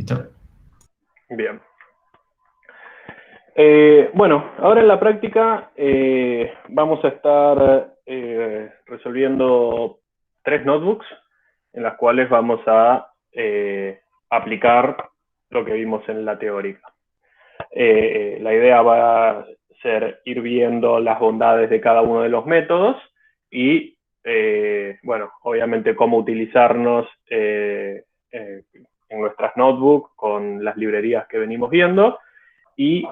¿Listo? Bien. Bueno, ahora en la práctica vamos a estar resolviendo 3 notebooks en las cuales vamos a aplicar lo que vimos en la teórica. La idea va a ser ir viendo las bondades de cada uno de los métodos y, bueno, obviamente cómo utilizarnos en nuestras notebooks con las librerías que venimos viendo y,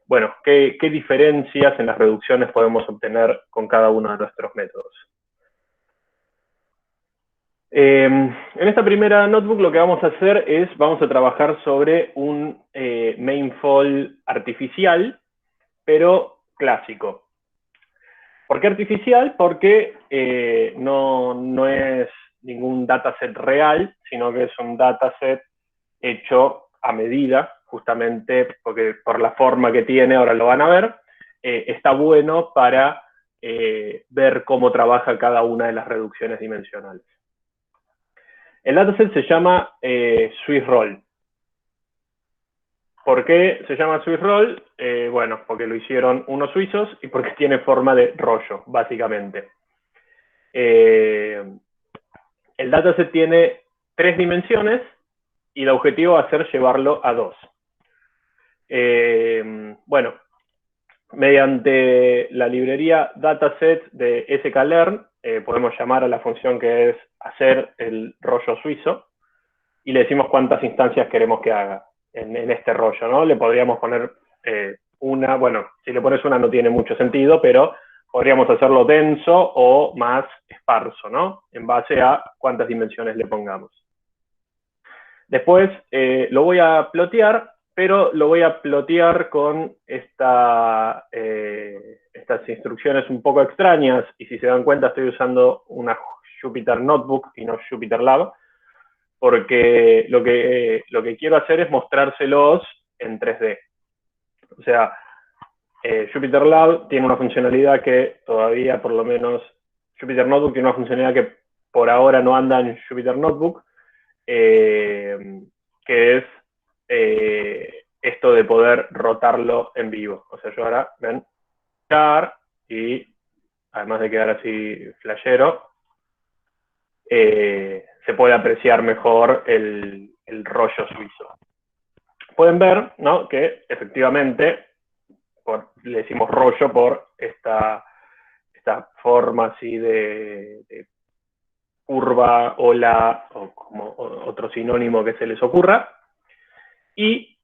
bueno, qué diferencias en las reducciones podemos obtener con cada uno de nuestros métodos. En esta primera notebook lo que vamos a hacer es, vamos a trabajar sobre un mainfold artificial, pero clásico. ¿Por qué artificial? Porque no es ningún dataset real, sino que es un dataset hecho a medida, justamente porque por la forma que tiene, ahora lo van a ver, está bueno para ver cómo trabaja cada una de las reducciones dimensionales. El dataset se llama SwissRoll. ¿Por qué se llama SwissRoll? Bueno, porque lo hicieron unos suizos y porque tiene forma de rollo, básicamente. El dataset tiene 3 dimensiones y el objetivo va a ser llevarlo a 2. Bueno, mediante la librería dataset de sklearn podemos llamar a la función que es hacer el rollo suizo y le decimos cuántas instancias queremos que haga en este rollo, ¿no? Le podríamos poner una, bueno, si le pones una no tiene mucho sentido, pero podríamos hacerlo denso o más esparso, ¿no? En base a cuántas dimensiones le pongamos. Después lo voy a plotear, pero lo voy a plotear con estas instrucciones un poco extrañas, y si se dan cuenta estoy usando una Jupyter Notebook y no Jupyter Lab, porque lo que quiero hacer es mostrárselos en 3D. O sea, Jupyter Lab tiene una funcionalidad que todavía, por lo menos, Jupyter Notebook tiene una funcionalidad que por ahora no anda en Jupyter Notebook, que es esto de poder rotarlo en vivo. O sea, yo ahora, ven, y además de quedar así flashero, se puede apreciar mejor el rollo suizo. Pueden ver, ¿no?, que efectivamente le decimos rollo por esta forma así de curva, ola, o como otro sinónimo que se les ocurra. Y,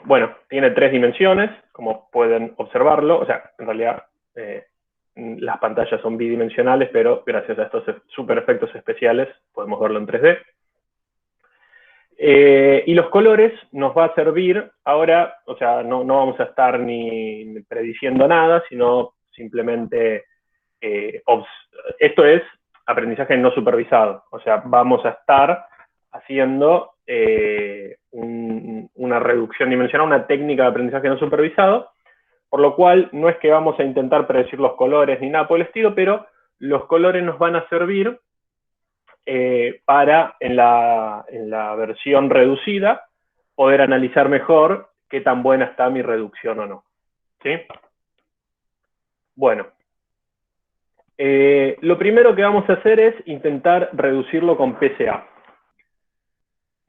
bueno, tiene 3 dimensiones, como pueden observarlo. O sea, en realidad las pantallas son bidimensionales, pero gracias a estos super efectos especiales podemos verlo en 3D. Y los colores nos va a servir ahora, o sea, no vamos a estar ni prediciendo nada, sino simplemente, esto es aprendizaje no supervisado. O sea, vamos a estar haciendo una reducción dimensional, una técnica de aprendizaje no supervisado, por lo cual no es que vamos a intentar predecir los colores ni nada por el estilo, pero los colores nos van a servir para, en la versión reducida, poder analizar mejor qué tan buena está mi reducción o no. ¿Sí? Bueno, lo primero que vamos a hacer es intentar reducirlo con PCA.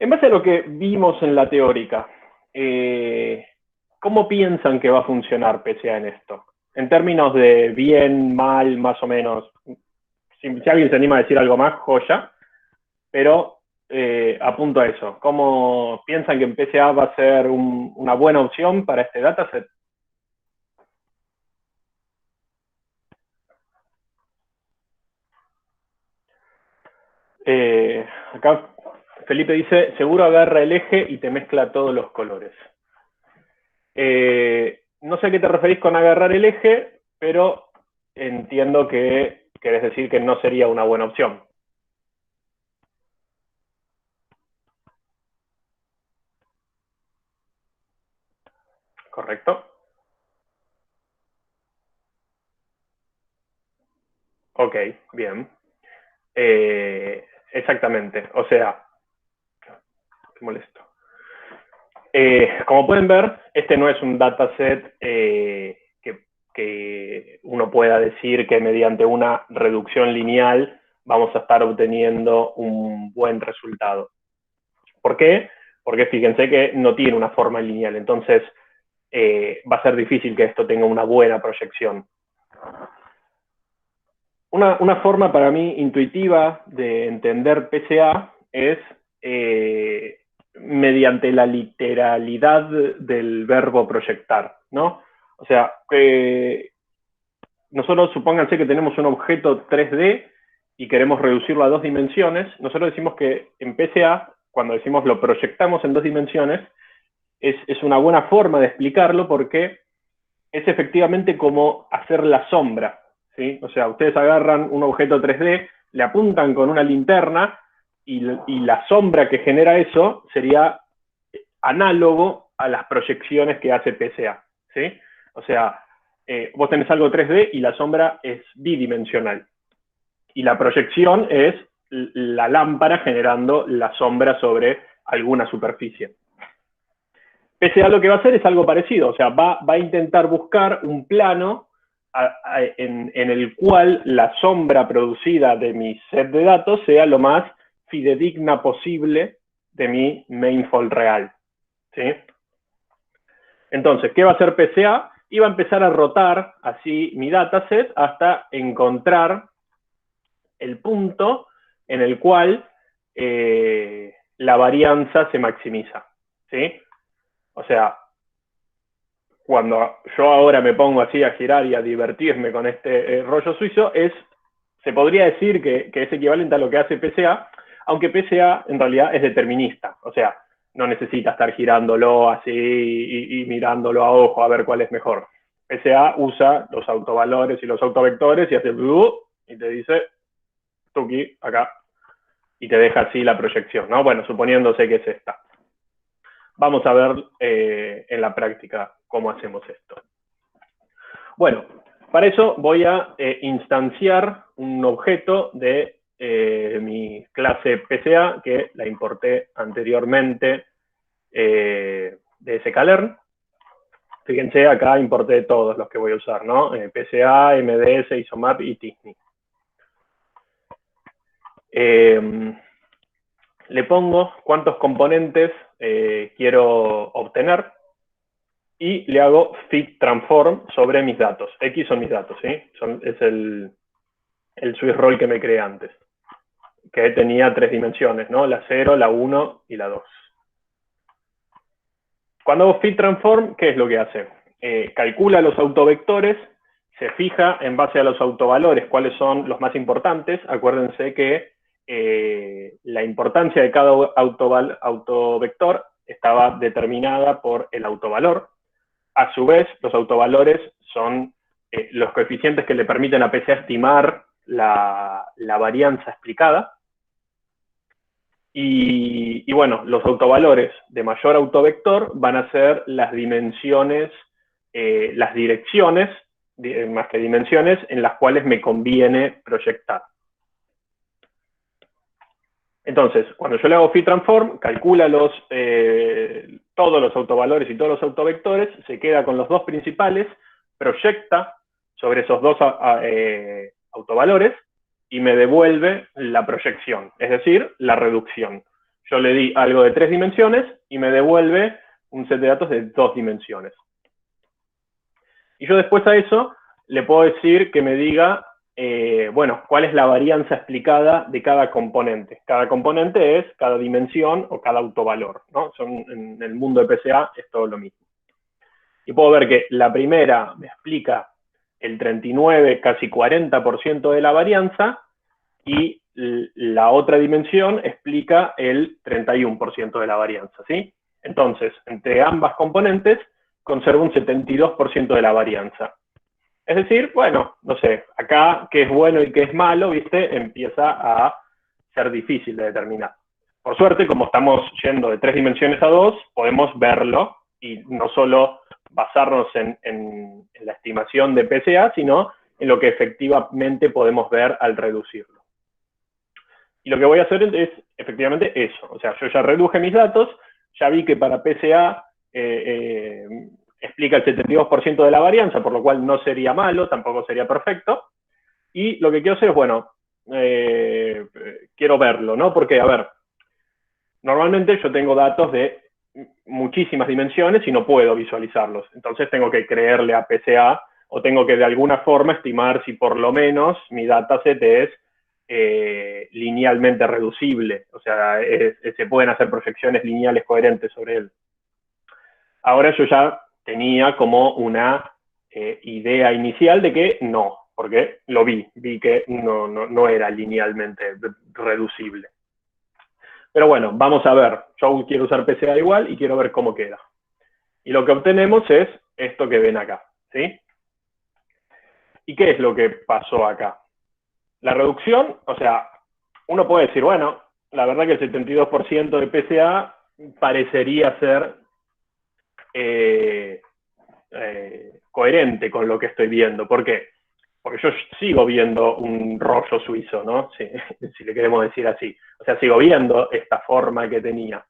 En base a lo que vimos en la teórica, ¿cómo piensan que va a funcionar PCA en esto? En términos de bien, mal, más o menos. Si alguien se anima a decir algo más, joya. Pero apunto a eso. ¿Cómo piensan que en PCA va a ser una buena opción para este dataset? Acá Felipe dice, seguro agarra el eje y te mezcla todos los colores. No sé a qué te referís con agarrar el eje, pero entiendo que querés decir que no sería una buena opción. ¿Correcto? Ok, bien. Exactamente. O sea, te molesto. Como pueden ver, este no es un dataset que uno pueda decir que mediante una reducción lineal vamos a estar obteniendo un buen resultado. ¿Por qué? Porque fíjense que no tiene una forma lineal, entonces va a ser difícil que esto tenga una buena proyección. Una forma para mí intuitiva de entender PCA es mediante la literalidad del verbo proyectar, ¿no? O sea, nosotros supónganse que tenemos un objeto 3D y queremos reducirlo a 2 dimensiones. Nosotros decimos que en PCA, cuando decimos lo proyectamos en 2 dimensiones, es una buena forma de explicarlo porque es efectivamente como hacer la sombra, ¿sí? O sea, ustedes agarran un objeto 3D, le apuntan con una linterna y la sombra que genera eso sería análogo a las proyecciones que hace PCA, ¿sí? O sea, vos tenés algo 3D y la sombra es bidimensional. Y la proyección es la lámpara generando la sombra sobre alguna superficie. PCA lo que va a hacer es algo parecido, o sea, va a intentar buscar un plano en el cual la sombra producida de mi set de datos sea lo más fidedigna posible de mi manifold real, ¿sí? Entonces, ¿qué va a hacer PCA? Y va a empezar a rotar así mi dataset hasta encontrar el punto en el cual la varianza se maximiza, ¿sí? O sea, cuando yo ahora me pongo así a girar y a divertirme con este rollo suizo, se podría decir que es equivalente a lo que hace PCA, aunque PCA en realidad es determinista, o sea, no necesita estar girándolo así y mirándolo a ojo a ver cuál es mejor. PCA usa los autovalores y los autovectores y hace y te dice, tuki, acá, y te deja así la proyección, ¿no? Bueno, suponiéndose que es esta. Vamos a ver en la práctica cómo hacemos esto. Bueno, para eso voy a instanciar un objeto de mi clase PCA, que la importé anteriormente de sklearn. Fíjense, acá importé todos los que voy a usar, ¿no? PCA, MDS, Isomap y Tisney. Le pongo cuántos componentes quiero obtener y le hago fit transform sobre mis datos. X son mis datos, ¿sí? Es el Swiss roll que me creé antes, que tenía 3 dimensiones, ¿no? La 0, la 1 y la 2. Cuando hago fit transform, ¿qué es lo que hace? Calcula los autovectores, se fija en base a los autovalores cuáles son los más importantes. Acuérdense que la importancia de cada autovector estaba determinada por el autovalor. A su vez, los autovalores son los coeficientes que le permiten a PCA estimar la varianza explicada. Y bueno, los autovalores de mayor autovector van a ser las dimensiones, las direcciones, más que dimensiones, en las cuales me conviene proyectar. Entonces, cuando yo le hago fit transform, calcula todos los autovalores y todos los autovectores, se queda con los 2 principales, proyecta sobre esos 2 autovalores y me devuelve la proyección, es decir, la reducción. Yo le di algo de 3 dimensiones y me devuelve un set de datos de 2 dimensiones. Y yo después a eso le puedo decir que me diga, bueno, cuál es la varianza explicada de cada componente. Cada componente es cada dimensión o cada autovalor, ¿no? En el mundo de PCA es todo lo mismo. Y puedo ver que la primera me explica el 39, casi 40% de la varianza, y la otra dimensión explica el 31% de la varianza, ¿sí? Entonces, entre ambas componentes, conservo un 72% de la varianza. Es decir, bueno, no sé, acá qué es bueno y qué es malo, ¿viste? Empieza a ser difícil de determinar. Por suerte, como estamos yendo de 3 dimensiones a 2, podemos verlo y no solo basarnos en la estimación de PCA, sino en lo que efectivamente podemos ver al reducirlo. Y lo que voy a hacer es efectivamente eso. O sea, yo ya reduje mis datos, ya vi que para PCA explica el 72% de la varianza, por lo cual no sería malo, tampoco sería perfecto. Y lo que quiero hacer es, bueno, quiero verlo, ¿no? Porque, a ver, normalmente yo tengo datos de muchísimas dimensiones y no puedo visualizarlos. Entonces tengo que creerle a PCA o tengo que de alguna forma estimar si por lo menos mi dataset es linealmente reducible. O sea, se pueden hacer proyecciones lineales coherentes sobre él. Ahora yo ya tenía como una idea inicial de que no, porque lo vi que no era linealmente reducible. Pero bueno, vamos a ver. Yo quiero usar PCA igual y quiero ver cómo queda. Y lo que obtenemos es esto que ven acá, ¿sí? ¿Y qué es lo que pasó acá? La reducción, o sea, uno puede decir, bueno, la verdad que el 72% de PCA parecería ser coherente con lo que estoy viendo. ¿Por qué? Porque yo sigo viendo un rollo suizo, ¿no? Si le queremos decir así. O sea, sigo viendo esta forma que tenía.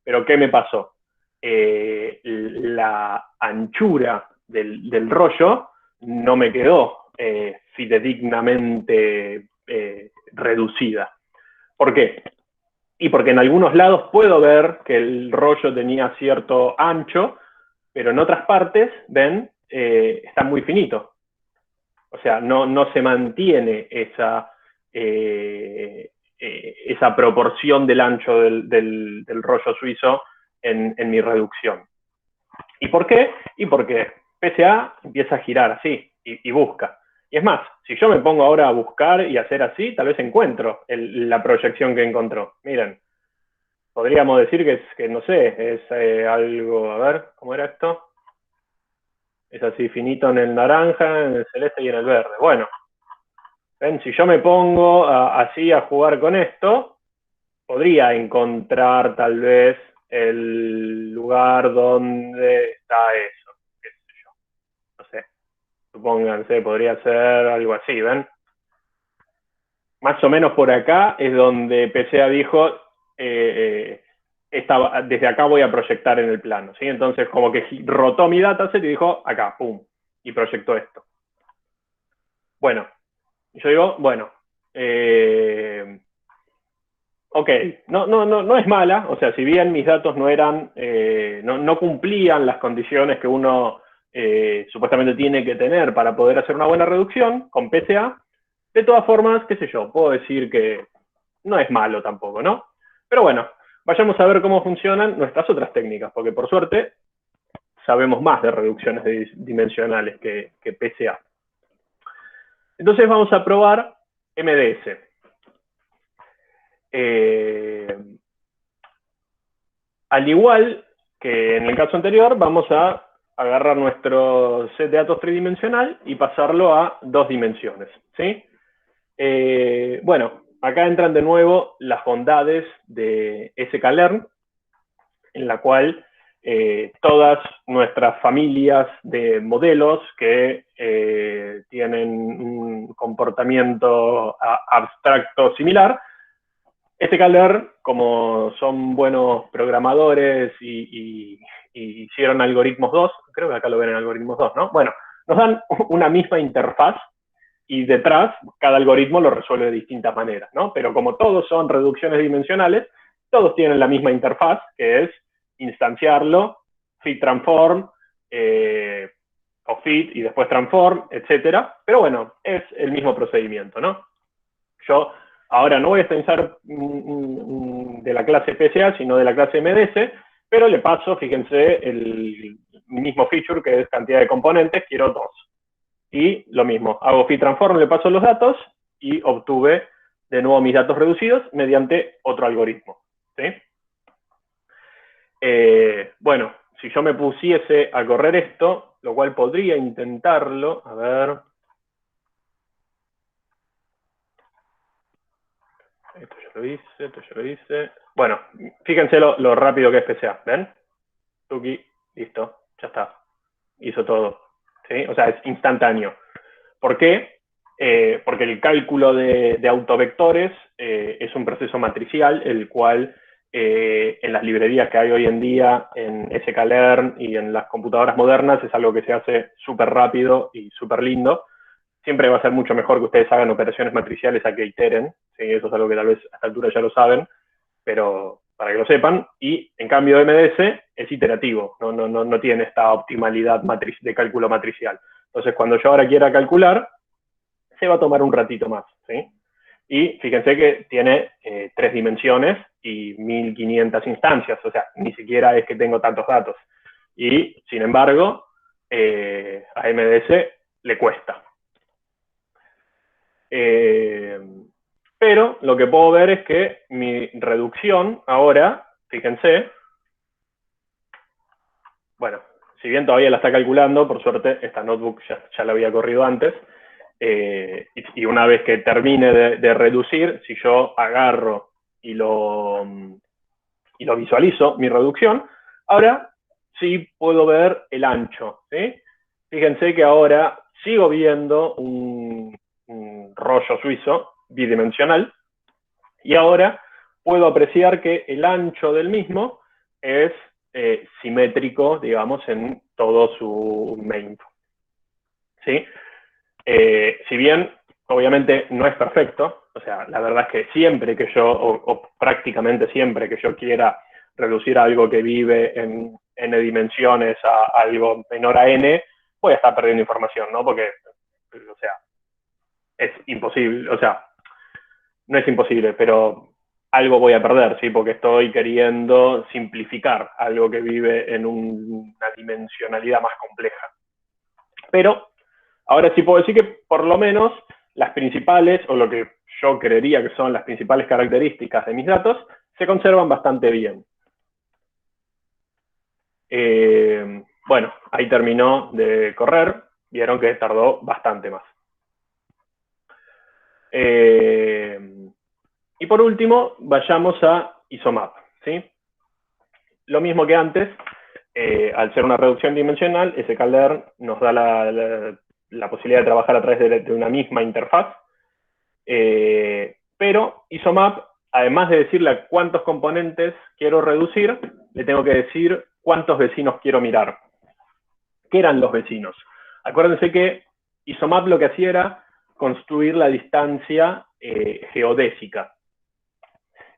Pero ¿qué me pasó? La anchura del rollo no me quedó fidedignamente reducida. ¿Por qué? Y porque en algunos lados puedo ver que el rollo tenía cierto ancho, pero en otras partes, ven, está muy finito. O sea, no se mantiene esa proporción del ancho del rollo suizo en mi reducción. ¿Y por qué? Y porque PCA empieza a girar así y busca. Y es más, si yo me pongo ahora a buscar y hacer así, tal vez encuentro la proyección que encontró. Miren, podríamos decir que no sé, es algo, a ver, ¿cómo era esto? Es así finito en el naranja, en el celeste y en el verde. Bueno, ¿ven? Si yo me pongo así a jugar con esto, podría encontrar tal vez el lugar donde está eso, qué sé yo, no sé, supónganse, podría ser algo así, ¿ven? Más o menos por acá es donde PCA dijo, desde acá voy a proyectar en el plano, ¿sí? Entonces como que rotó mi dataset y dijo, acá, pum, y proyectó esto. Bueno, yo digo, bueno, ok, no es mala, o sea, si bien mis datos no eran, no cumplían las condiciones que uno supuestamente tiene que tener para poder hacer una buena reducción con PCA, de todas formas, qué sé yo, puedo decir que no es malo tampoco, ¿no? Pero bueno, vayamos a ver cómo funcionan nuestras otras técnicas, porque por suerte sabemos más de reducciones dimensionales que PCA. Entonces vamos a probar MDS. Al igual que en el caso anterior, vamos a agarrar nuestro set de datos tridimensional y pasarlo a 2 dimensiones, ¿sí? Bueno, acá entran de nuevo las bondades de sklearn, en la cual todas nuestras familias de modelos que tienen un comportamiento abstracto similar, sklearn, como son buenos programadores y hicieron algoritmos 2, creo que acá lo ven en algoritmos 2, ¿no? Bueno, nos dan una misma interfaz y detrás cada algoritmo lo resuelve de distintas maneras, ¿no? Pero como todos son reducciones dimensionales, todos tienen la misma interfaz, que es instanciarlo, fit transform, o fit y después transform, etcétera. Pero bueno, es el mismo procedimiento, ¿no? Yo ahora no voy a pensar de la clase PCA, sino de la clase MDS, pero le paso, fíjense, el mismo feature, que es cantidad de componentes, quiero 2. Y lo mismo, hago fit transform, le paso los datos y obtuve de nuevo mis datos reducidos mediante otro algoritmo, ¿sí? Bueno, si yo me pusiese a correr esto, lo cual podría intentarlo, a ver. Esto ya lo hice, esto ya lo hice. Bueno, fíjense lo rápido que es PCA, ¿ven? Tuki, listo, ya está. Hizo todo, ¿sí? O sea, es instantáneo. ¿Por qué? porque el cálculo de autovectores es un proceso matricial, el cual en las librerías que hay hoy en día, en sklearn y en las computadoras modernas, es algo que se hace súper rápido y súper lindo. Siempre va a ser mucho mejor que ustedes hagan operaciones matriciales a que iteren, ¿sí? Eso es algo que tal vez a esta altura ya lo saben, pero para que lo sepan. Y en cambio MDS es iterativo, no tiene esta optimalidad de cálculo matricial. Entonces cuando yo ahora quiera calcular, se va a tomar un ratito más, ¿sí? Y fíjense que tiene 3 dimensiones y 1500 instancias, o sea, ni siquiera es que tengo tantos datos. Y, sin embargo, a MDS le cuesta. Pero lo que puedo ver es que mi reducción ahora, fíjense, bueno, si bien todavía la está calculando, por suerte esta notebook ya la había corrido antes, y una vez que termine de reducir, si yo agarro y lo visualizo, mi reducción, ahora sí puedo ver el ancho, ¿sí? Fíjense que ahora sigo viendo un rollo suizo bidimensional, y ahora puedo apreciar que el ancho del mismo es simétrico, digamos, en todo su main. ¿Sí? Si bien, obviamente, no es perfecto, o sea, la verdad es que siempre que yo, o prácticamente siempre que yo quiera reducir algo que vive en n dimensiones a algo menor a n, voy a estar perdiendo información, ¿no? Porque, o sea, es imposible, o sea, no es imposible, pero algo voy a perder, ¿sí? Porque estoy queriendo simplificar algo que vive en una dimensionalidad más compleja. Pero ahora sí puedo decir que por lo menos las principales, o lo que yo creería que son las principales características de mis datos, se conservan bastante bien. Bueno, ahí terminó de correr, vieron que tardó bastante más. Y por último, vayamos a Isomap, ¿sí? Lo mismo que antes, al ser una reducción dimensional, sklearn nos da la posibilidad de trabajar a través de una misma interfaz, pero Isomap, además de decirle a cuántos componentes quiero reducir, le tengo que decir cuántos vecinos quiero mirar. ¿Qué eran los vecinos? Acuérdense que Isomap lo que hacía era construir la distancia geodésica.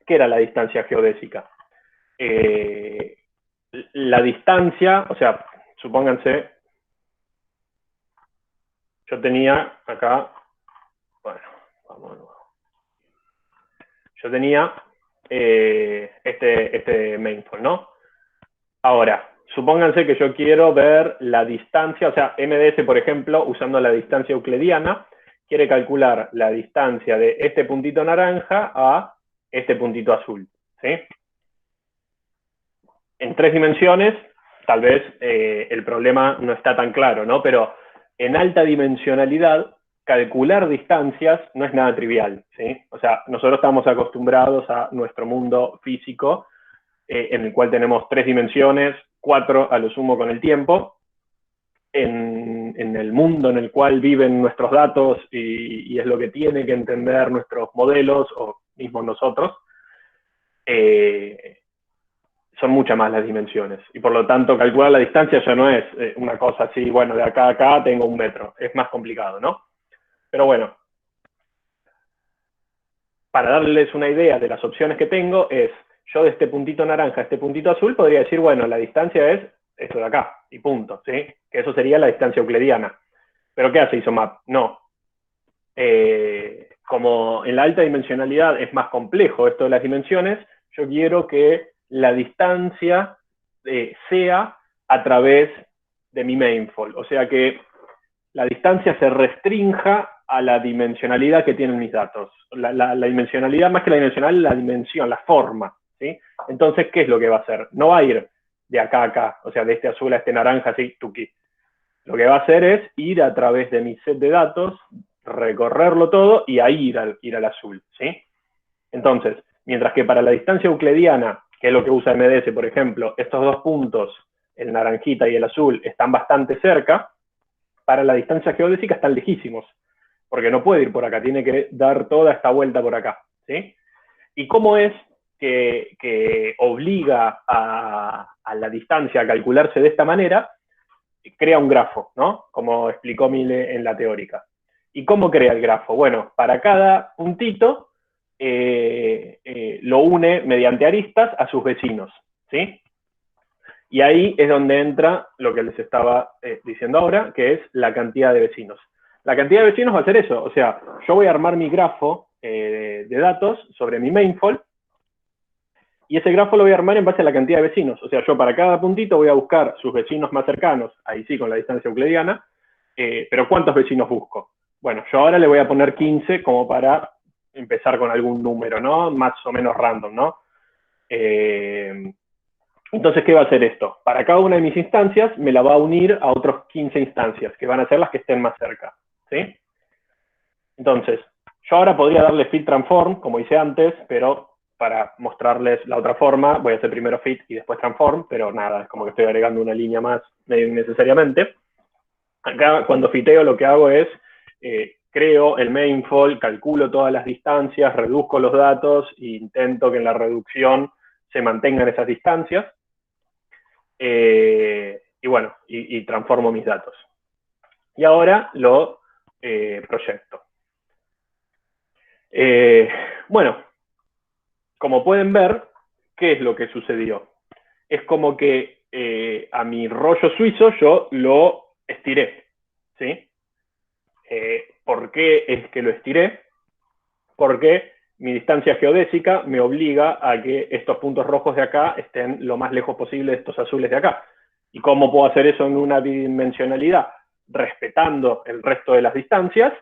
¿Qué era la distancia geodésica? La distancia, o sea, supónganse, yo tenía acá, bueno, vamos de nuevo. Yo tenía este mainfall, ¿no? Ahora, supónganse que yo quiero ver la distancia, o sea, MDS, por ejemplo, usando la distancia euclidiana, quiere calcular la distancia de este puntito naranja a este puntito azul, ¿sí? En 3 dimensiones, tal vez el problema no está tan claro, ¿no? Pero en alta dimensionalidad, calcular distancias no es nada trivial, ¿sí? O sea, nosotros estamos acostumbrados a nuestro mundo físico, en el cual tenemos 3 dimensiones, 4 a lo sumo con el tiempo. En el mundo en el cual viven nuestros datos y es lo que tiene que entender nuestros modelos o mismos nosotros, son muchas más las dimensiones. Y por lo tanto, calcular la distancia ya no es una cosa así, bueno, de acá a acá tengo 1 metro. Es más complicado, ¿no? Pero bueno, para darles una idea de las opciones que tengo, es yo de este puntito naranja a este puntito azul podría decir, bueno, la distancia es esto de acá, y punto, ¿sí? Que eso sería la distancia euclidiana. ¿Pero qué hace Isomap? No. Como en la alta dimensionalidad es más complejo esto de las dimensiones, yo quiero que la distancia sea a través de mi mainfold. O sea que la distancia se restrinja a la dimensionalidad que tienen mis datos. La dimensionalidad, más que la dimensional, la dimensión, la forma, ¿sí? Entonces, ¿qué es lo que va a hacer? No va a ir de acá a acá, o sea, de este azul a este naranja, así, tuqui. Lo que va a hacer es ir a través de mi set de datos, recorrerlo todo y ahí ir al azul, ¿sí? Entonces, mientras que para la distancia euclidiana, que es lo que usa MDS, por ejemplo, estos 2 puntos, el naranjita y el azul, están bastante cerca, para la distancia geodésica están lejísimos. porque no puede ir por acá, tiene que dar toda esta vuelta por acá, ¿sí? ¿Y cómo es que obliga a la distancia a calcularse de esta manera? Crea un grafo, ¿no? Como explicó Mille en la teórica. ¿Y cómo crea el grafo? Bueno, para cada puntito lo une mediante aristas a sus vecinos, ¿sí? Y ahí es donde entra lo que les estaba diciendo ahora, que es la cantidad de vecinos. La cantidad de vecinos va a ser eso, o sea, yo voy a armar mi grafo de datos sobre mi mainfold, y ese grafo lo voy a armar en base a la cantidad de vecinos. O sea, yo para cada puntito voy a buscar sus vecinos más cercanos, ahí sí con la distancia euclidiana, pero ¿cuántos vecinos busco? Bueno, yo ahora le voy a poner 15 como para empezar con algún número, ¿no? Más o menos random, ¿no? Entonces, ¿qué va a hacer esto? Para cada una de mis instancias me la va a unir a otros 15 instancias, que van a ser las que estén más cerca, ¿sí? Entonces, yo ahora podría darle fit transform, como hice antes, pero para mostrarles la otra forma, voy a hacer primero fit y después transform, pero nada, es como que estoy agregando una línea más medio innecesariamente. Acá, cuando fiteo, lo que hago es, creo el mainfold, calculo todas las distancias, reduzco los datos e intento que en la reducción se mantengan esas distancias. Y bueno, y transformo mis datos. Y ahora lo proyecto. Bueno, como pueden ver, ¿qué es lo que sucedió? Es como que a mi rollo suizo yo lo estiré, ¿sí? ¿Por qué es que lo estiré? Porque mi distancia geodésica me obliga a que estos puntos rojos de acá estén lo más lejos posible de estos azules de acá. ¿Y cómo puedo hacer eso en una bidimensionalidad? Respetando el resto de las distancias,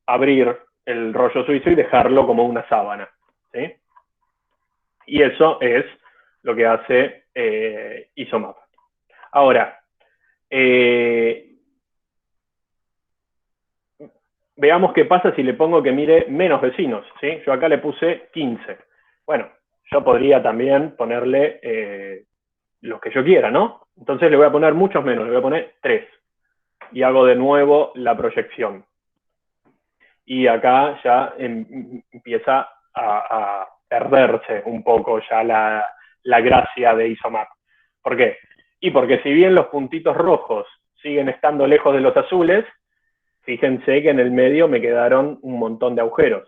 abrir el rollo suizo y dejarlo como una sábana, ¿sí? Y eso es lo que hace Isomap. Ahora, veamos qué pasa si le pongo que mire menos vecinos, ¿sí? Yo acá le puse 15. Bueno, yo podría también ponerle los que yo quiera, ¿no? Entonces le voy a poner muchos menos, le voy a poner 3. Y hago de nuevo la proyección. Y acá ya empieza a perderse un poco ya la gracia de Isomap. ¿Por qué? Y porque si bien los puntitos rojos siguen estando lejos de los azules, fíjense que en el medio me quedaron un montón de agujeros.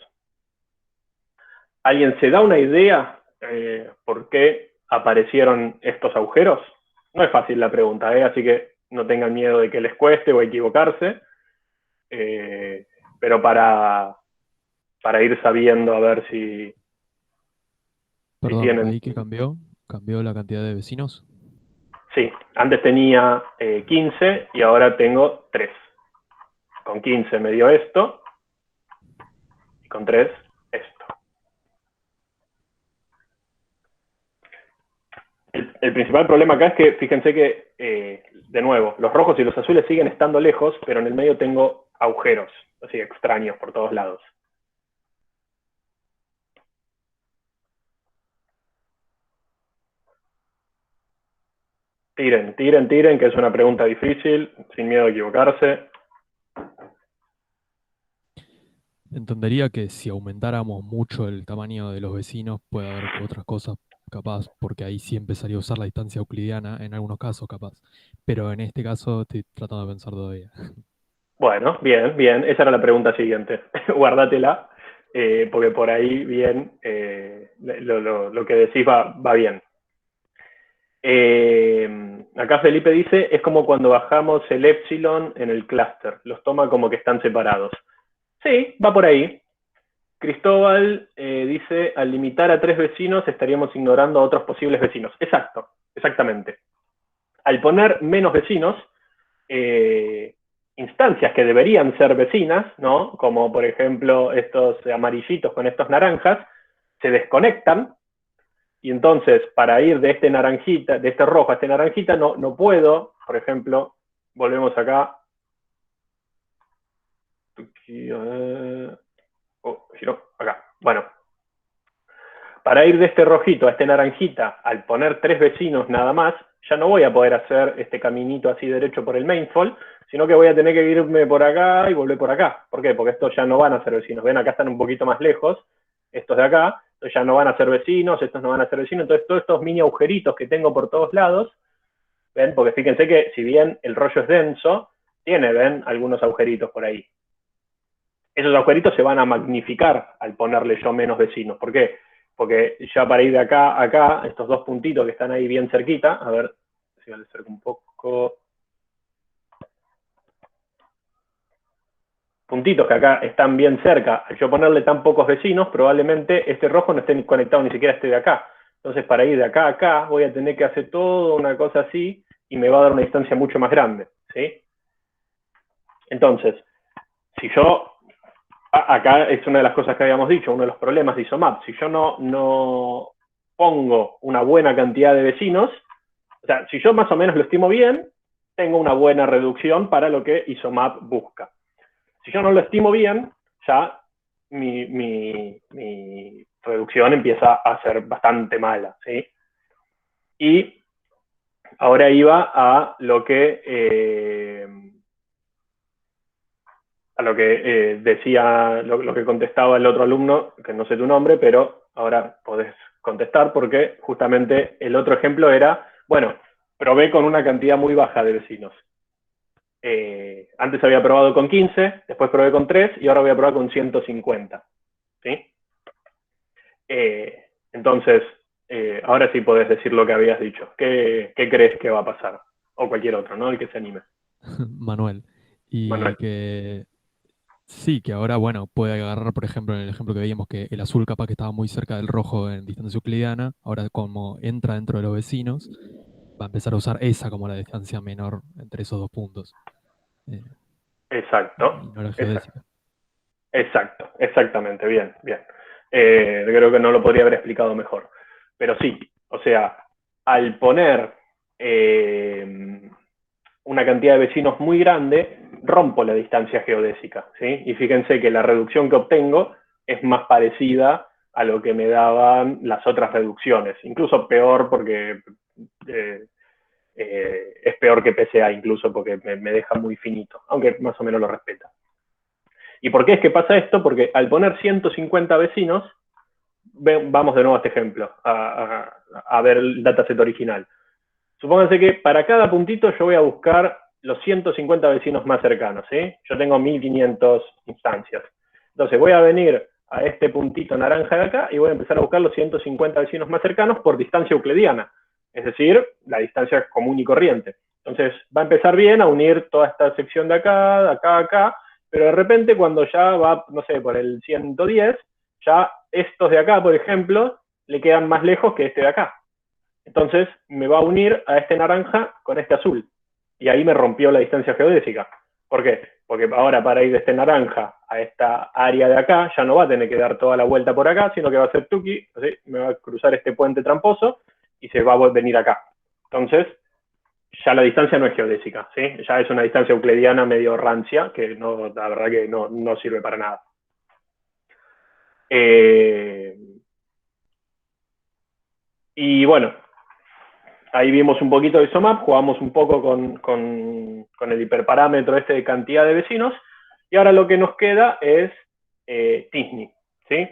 ¿Alguien se da una idea por qué aparecieron estos agujeros? No es fácil la pregunta, así que no tengan miedo de que les cueste o equivocarse, pero para ir sabiendo a ver si Perdón, tienen... ahí que cambió la cantidad de vecinos. Sí, antes tenía 15 y ahora tengo 3. Con 15 me dio esto y con 3 esto. El principal problema acá es que, fíjense que, de nuevo, los rojos y los azules siguen estando lejos, pero en el medio tengo agujeros, así extraños por todos lados. Tiren, tiren, tiren, que es una pregunta difícil, sin miedo a equivocarse. Entendería que si aumentáramos mucho el tamaño de los vecinos, puede haber otras cosas capaz, porque ahí sí empezaría a usar la distancia euclidiana, en algunos casos capaz. Pero en este caso estoy tratando de pensar todavía. Bueno, bien, bien. Esa era la pregunta siguiente. Guárdatela, porque por ahí bien, lo que decís va bien. Acá Felipe dice, es como cuando bajamos el epsilon en el clúster, los toma como que están separados. Sí, va por ahí. Cristóbal dice, al limitar a 3 vecinos estaríamos ignorando a otros posibles vecinos. Exacto, exactamente. Al poner menos vecinos, instancias que deberían ser vecinas, ¿no? Como por ejemplo estos amarillitos con estos naranjas, se desconectan. Y entonces, para ir de este naranjita, de este rojo a este naranjita, no puedo, por ejemplo, volvemos acá. Acá. Bueno, para ir de este rojito a este naranjita, al poner 3 vecinos nada más, ya no voy a poder hacer este caminito así derecho por el mainfold, sino que voy a tener que irme por acá y volver por acá. ¿Por qué? Porque estos ya no van a ser vecinos. Ven, acá están un poquito más lejos, estos de acá, entonces ya no van a ser vecinos, estos no van a ser vecinos, entonces todos estos mini agujeritos que tengo por todos lados, ¿ven? Porque fíjense que si bien el rollo es denso, tiene, ¿ven? Algunos agujeritos por ahí. Esos agujeritos se van a magnificar al ponerle yo menos vecinos. ¿Por qué? Porque ya para ir de acá a acá, estos dos puntitos que están ahí bien cerquita, a ver si me acerco un poco. Puntitos que acá están bien cerca, al yo ponerle tan pocos vecinos, probablemente este rojo no esté conectado ni siquiera a este de acá. Entonces, para ir de acá a acá, voy a tener que hacer toda una cosa así y me va a dar una distancia mucho más grande, ¿sí? Entonces, si yo, acá es una de las cosas que habíamos dicho, uno de los problemas de ISOMAP, si yo no pongo una buena cantidad de vecinos, o sea, si yo más o menos lo estimo bien, tengo una buena reducción para lo que ISOMAP busca. Si yo no lo estimo bien, ya mi reducción empieza a ser bastante mala, ¿sí? Y ahora iba a lo que decía, lo que contestaba el otro alumno, que no sé tu nombre, pero ahora podés contestar porque justamente el otro ejemplo era, bueno, probé con una cantidad muy baja de vecinos. Antes había probado con 15, después probé con 3 y ahora voy a probar con 150. ¿Sí? Entonces, ahora sí podés decir lo que habías dicho. ¿Qué crees que va a pasar? O cualquier otro, ¿no? El que se anime. Manuel. Y Manuel. que sí, que ahora, bueno, puede agarrar, por ejemplo, en el ejemplo que veíamos, que el azul capaz que estaba muy cerca del rojo en distancia euclidiana, ahora como entra dentro de los vecinos, va a empezar a usar esa como la distancia menor entre esos dos puntos, eh, Exacto. y no la Exacto. geodésica. Exacto. Exactamente. Bien, bien. Creo que no lo podría haber explicado mejor. Pero sí, o sea, al poner una cantidad de vecinos muy grande, rompo la distancia geodésica, ¿sí? Y fíjense que la reducción que obtengo es más parecida a lo que me daban las otras reducciones, incluso peor porque es peor que PCA incluso porque me deja muy finito, aunque más o menos lo respeta. ¿Y por qué es que pasa esto? Porque al poner 150 vecinos, vamos de nuevo a este ejemplo, a ver el dataset original. Supónganse que para cada puntito yo voy a buscar los 150 vecinos más cercanos, ¿sí? Yo tengo 1500 instancias. Entonces voy a venir a este puntito naranja de acá y voy a empezar a buscar los 150 vecinos más cercanos por distancia euclidiana, es decir, la distancia común y corriente. Entonces va a empezar bien a unir toda esta sección de acá, de acá, acá, pero de repente cuando ya va, no sé, por el 110, ya estos de acá, por ejemplo, le quedan más lejos que este de acá. Entonces me va a unir a este naranja con este azul. Y ahí me rompió la distancia geodésica. ¿Por qué? Porque ahora para ir de este naranja a esta área de acá, ya no va a tener que dar toda la vuelta por acá, sino que va a ser tuki, ¿sí? Me va a cruzar este puente tramposo y se va a venir acá. Entonces, ya la distancia no es geodésica, ¿sí? Ya es una distancia euclidiana medio rancia, que no, la verdad que no sirve para nada. Y bueno, ahí vimos un poquito de ISOMAP, jugamos un poco con el hiperparámetro este de cantidad de vecinos, y ahora lo que nos queda es t-SNE, ¿sí?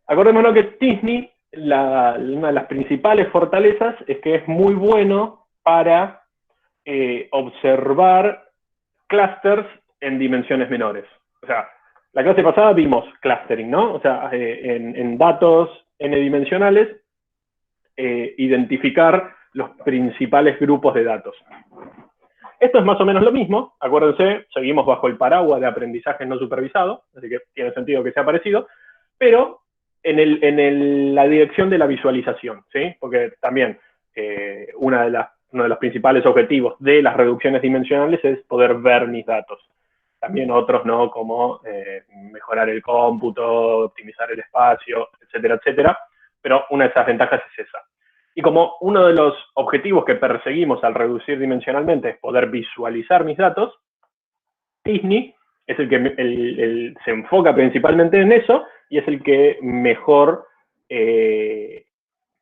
Acordémonos que t-SNE, una de las principales fortalezas es que es muy bueno para observar clústeres en dimensiones menores. O sea, la clase pasada vimos clustering, ¿no? O sea, en datos n-dimensionales, identificar los principales grupos de datos. Esto es más o menos lo mismo, acuérdense, seguimos bajo el paraguas de aprendizaje no supervisado, así que tiene sentido que sea parecido, pero en la dirección de la visualización, ¿sí? Porque también uno de los principales objetivos de las reducciones dimensionales es poder ver mis datos. También otros, ¿no? Como mejorar el cómputo, optimizar el espacio, etcétera, etcétera. Pero una de esas ventajas es esa. Y como uno de los objetivos que perseguimos al reducir dimensionalmente es poder visualizar mis datos, t-SNE es el que se enfoca principalmente en eso y es el que mejor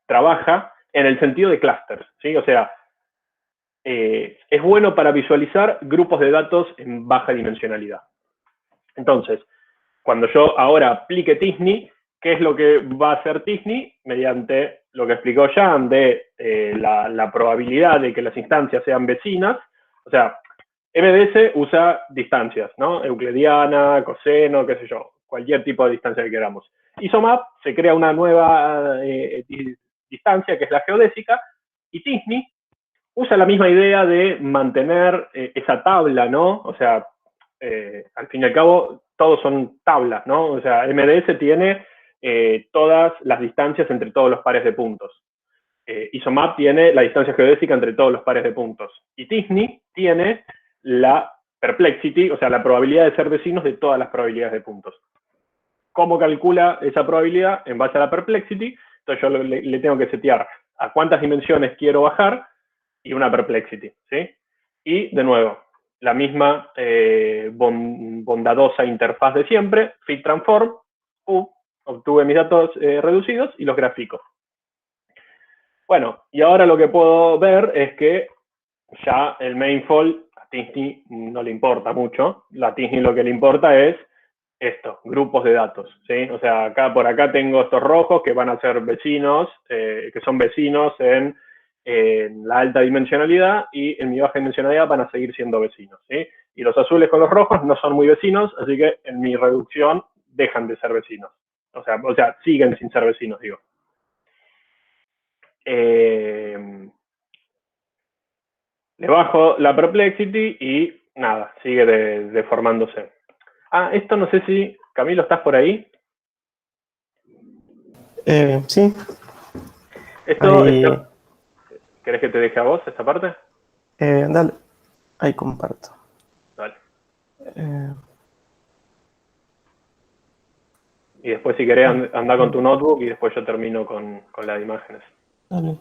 trabaja en el sentido de clústeres, ¿sí? O sea, es bueno para visualizar grupos de datos en baja dimensionalidad. Entonces, cuando yo ahora aplique t-SNE, ¿qué es lo que va a hacer t-SNE? Mediante lo que explicó Jan de la probabilidad de que las instancias sean vecinas. O sea, MDS usa distancias, ¿no? Euclidiana, coseno, qué sé yo, cualquier tipo de distancia que queramos. ISOMAP se crea una nueva distancia, que es la geodésica, y t-SNE usa la misma idea de mantener esa tabla, ¿no? O sea, al fin y al cabo, todos son tablas, ¿no? O sea, MDS tiene todas las distancias entre todos los pares de puntos. ISOMAP tiene la distancia geodésica entre todos los pares de puntos. Y t-SNE tiene la perplexity, o sea, la probabilidad de ser vecinos de todas las probabilidades de puntos. ¿Cómo calcula esa probabilidad? En base a la perplexity. Entonces yo le tengo que setear a cuántas dimensiones quiero bajar y una perplexity, ¿sí? Y, de nuevo, la misma bondadosa interfaz de siempre, fit transform, obtuve mis datos reducidos y los grafico. Bueno, y ahora lo que puedo ver es que ya el mainfold a t-SNE no le importa mucho. A t-SNE lo que le importa es esto, grupos de datos, ¿sí? O sea, acá por acá tengo estos rojos que van a ser vecinos, que son vecinos en la alta dimensionalidad, y en mi baja dimensionalidad van a seguir siendo vecinos, ¿sí? Y los azules con los rojos no son muy vecinos, así que en mi reducción dejan de ser vecinos. O sea siguen sin ser vecinos, digo. Le bajo la perplexity y nada, sigue deformándose. Esto no sé si, Camilo, ¿estás por ahí? Sí. Esto, ¿querés que te deje a vos esta parte? Dale, ahí comparto. Dale. Y después, si querés, anda con tu notebook y después yo termino con las imágenes. Dale.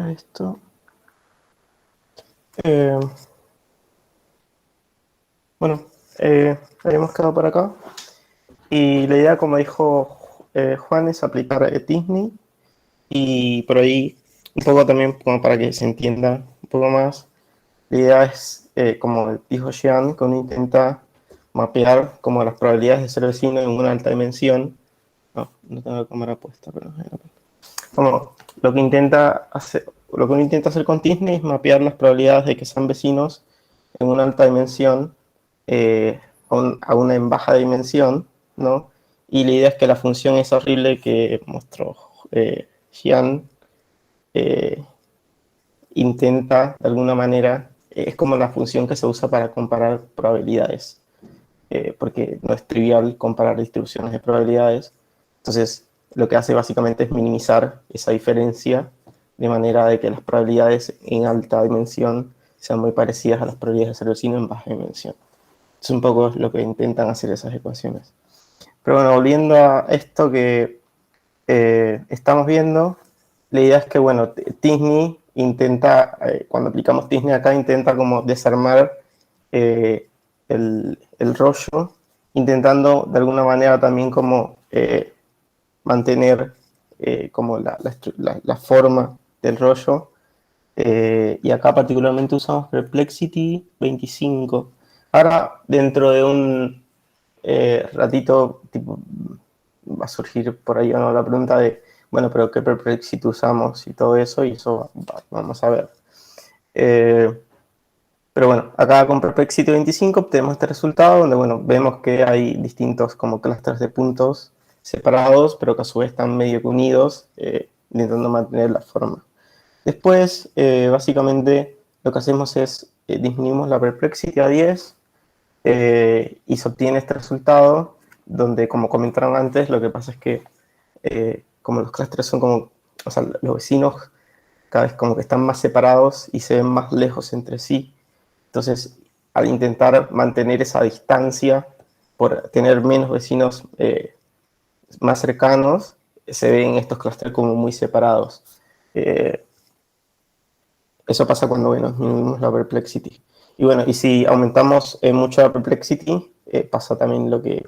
Esto. Bueno, habíamos quedado por acá. Y la idea, como dijo Juan, es aplicar t-SNE. Y por ahí, un poco también como para que se entienda un poco más, la idea es, como dijo Jean, que uno intenta mapear como las probabilidades de ser vecino en una alta dimensión. No tengo la cámara puesta, pero como lo que uno intenta hacer con t-SNE es mapear las probabilidades de que sean vecinos en una alta dimensión a una en baja dimensión, ¿no? Y la idea es que la función esa horrible que mostró Jean intenta de alguna manera, es como la función que se usa para comparar probabilidades, porque no es trivial comparar distribuciones de probabilidades. Entonces, lo que hace básicamente es minimizar esa diferencia de manera de que las probabilidades en alta dimensión sean muy parecidas a las probabilidades de ser vecino en baja dimensión. Es un poco lo que intentan hacer esas ecuaciones. Pero bueno, volviendo a esto que estamos viendo, la idea es que, bueno, t-SNE intenta, cuando aplicamos t-SNE acá, intenta como desarmar el rollo, intentando de alguna manera también como mantener como la forma del rollo. Y acá particularmente usamos Perplexity 25. Ahora, dentro de un ratito, tipo, va a surgir por ahí la pregunta de, bueno, pero ¿qué Perplexity usamos y todo eso? Y eso vamos a ver. Pero bueno, acá con Perplexity 25 obtenemos este resultado donde, bueno, vemos que hay distintos como clústeres de puntos separados, pero que a su vez están medio que unidos, intentando mantener la forma. Después, básicamente, lo que hacemos es disminuimos la Perplexity a 10 y se obtiene este resultado donde, como comentaron antes, lo que pasa es que como los clústeres son como, o sea, los vecinos cada vez como que están más separados y se ven más lejos entre sí. Entonces, al intentar mantener esa distancia, por tener menos vecinos más cercanos, se ven estos clústeres como muy separados. Eso pasa cuando, bueno, disminuimos la perplexity. Y bueno, y si aumentamos mucho la perplexity, pasa también lo que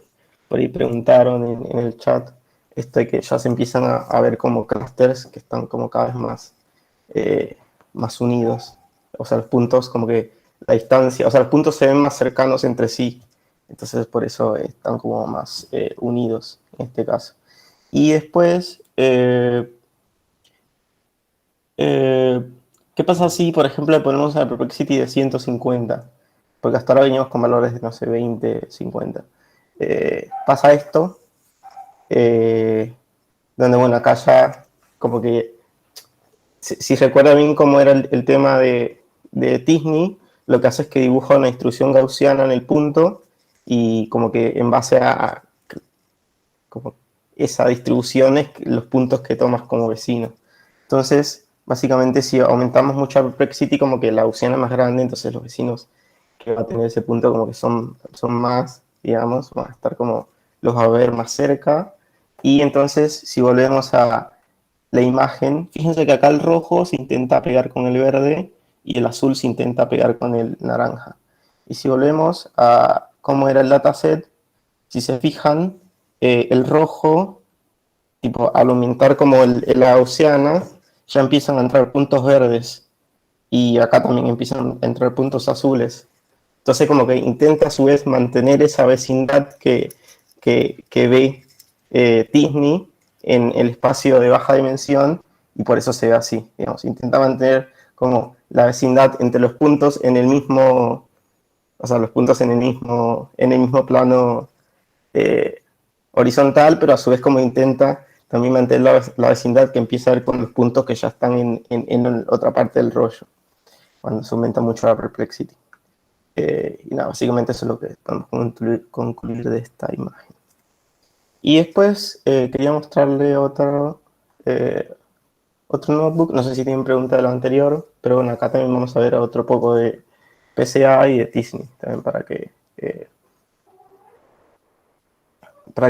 por ahí preguntaron en el chat, esto de que ya se empiezan a ver como clusters que están como cada vez más unidos. O sea, los puntos como que la distancia, o sea, los puntos se ven más cercanos entre sí. Entonces por eso están como más unidos en este caso. Y después, ¿qué pasa si, por ejemplo, le ponemos a la perplexity de 150? Porque hasta ahora venimos con valores de, no sé, 20, 50. Pasa esto, eh, donde, bueno, acá ya como que, si recuerda bien cómo era el tema de Tisney, lo que hace es que dibuja una distribución gaussiana en el punto y como que en base a como esa distribución es los puntos que tomas como vecino. Entonces, básicamente, si aumentamos mucho la perplexity, como que la gaussiana es más grande, entonces los vecinos que va a tener ese punto como que son más, digamos, van a estar como, los va a ver más cerca. Y entonces, si volvemos a la imagen, fíjense que acá el rojo se intenta pegar con el verde y el azul se intenta pegar con el naranja. Y si volvemos a cómo era el dataset, si se fijan, el rojo, tipo, al aumentar como la gaussiana, ya empiezan a entrar puntos verdes y acá también empiezan a entrar puntos azules. Entonces como que intenta a su vez mantener esa vecindad que ve Disney en el espacio de baja dimensión y por eso se ve así, digamos. Intenta mantener como la vecindad entre los puntos en el mismo, o sea, los puntos en el mismo plano eh, horizontal, pero a su vez como intenta también mantener la vecindad que empieza a ver con los puntos que ya están en otra parte del rollo, cuando se aumenta mucho la perplexity. Y nada, básicamente eso es lo que podemos concluir de esta imagen. Y después quería mostrarle otro notebook, no sé si tienen pregunta de lo anterior, pero bueno, acá también vamos a ver otro poco de PCA y de Disney, también para que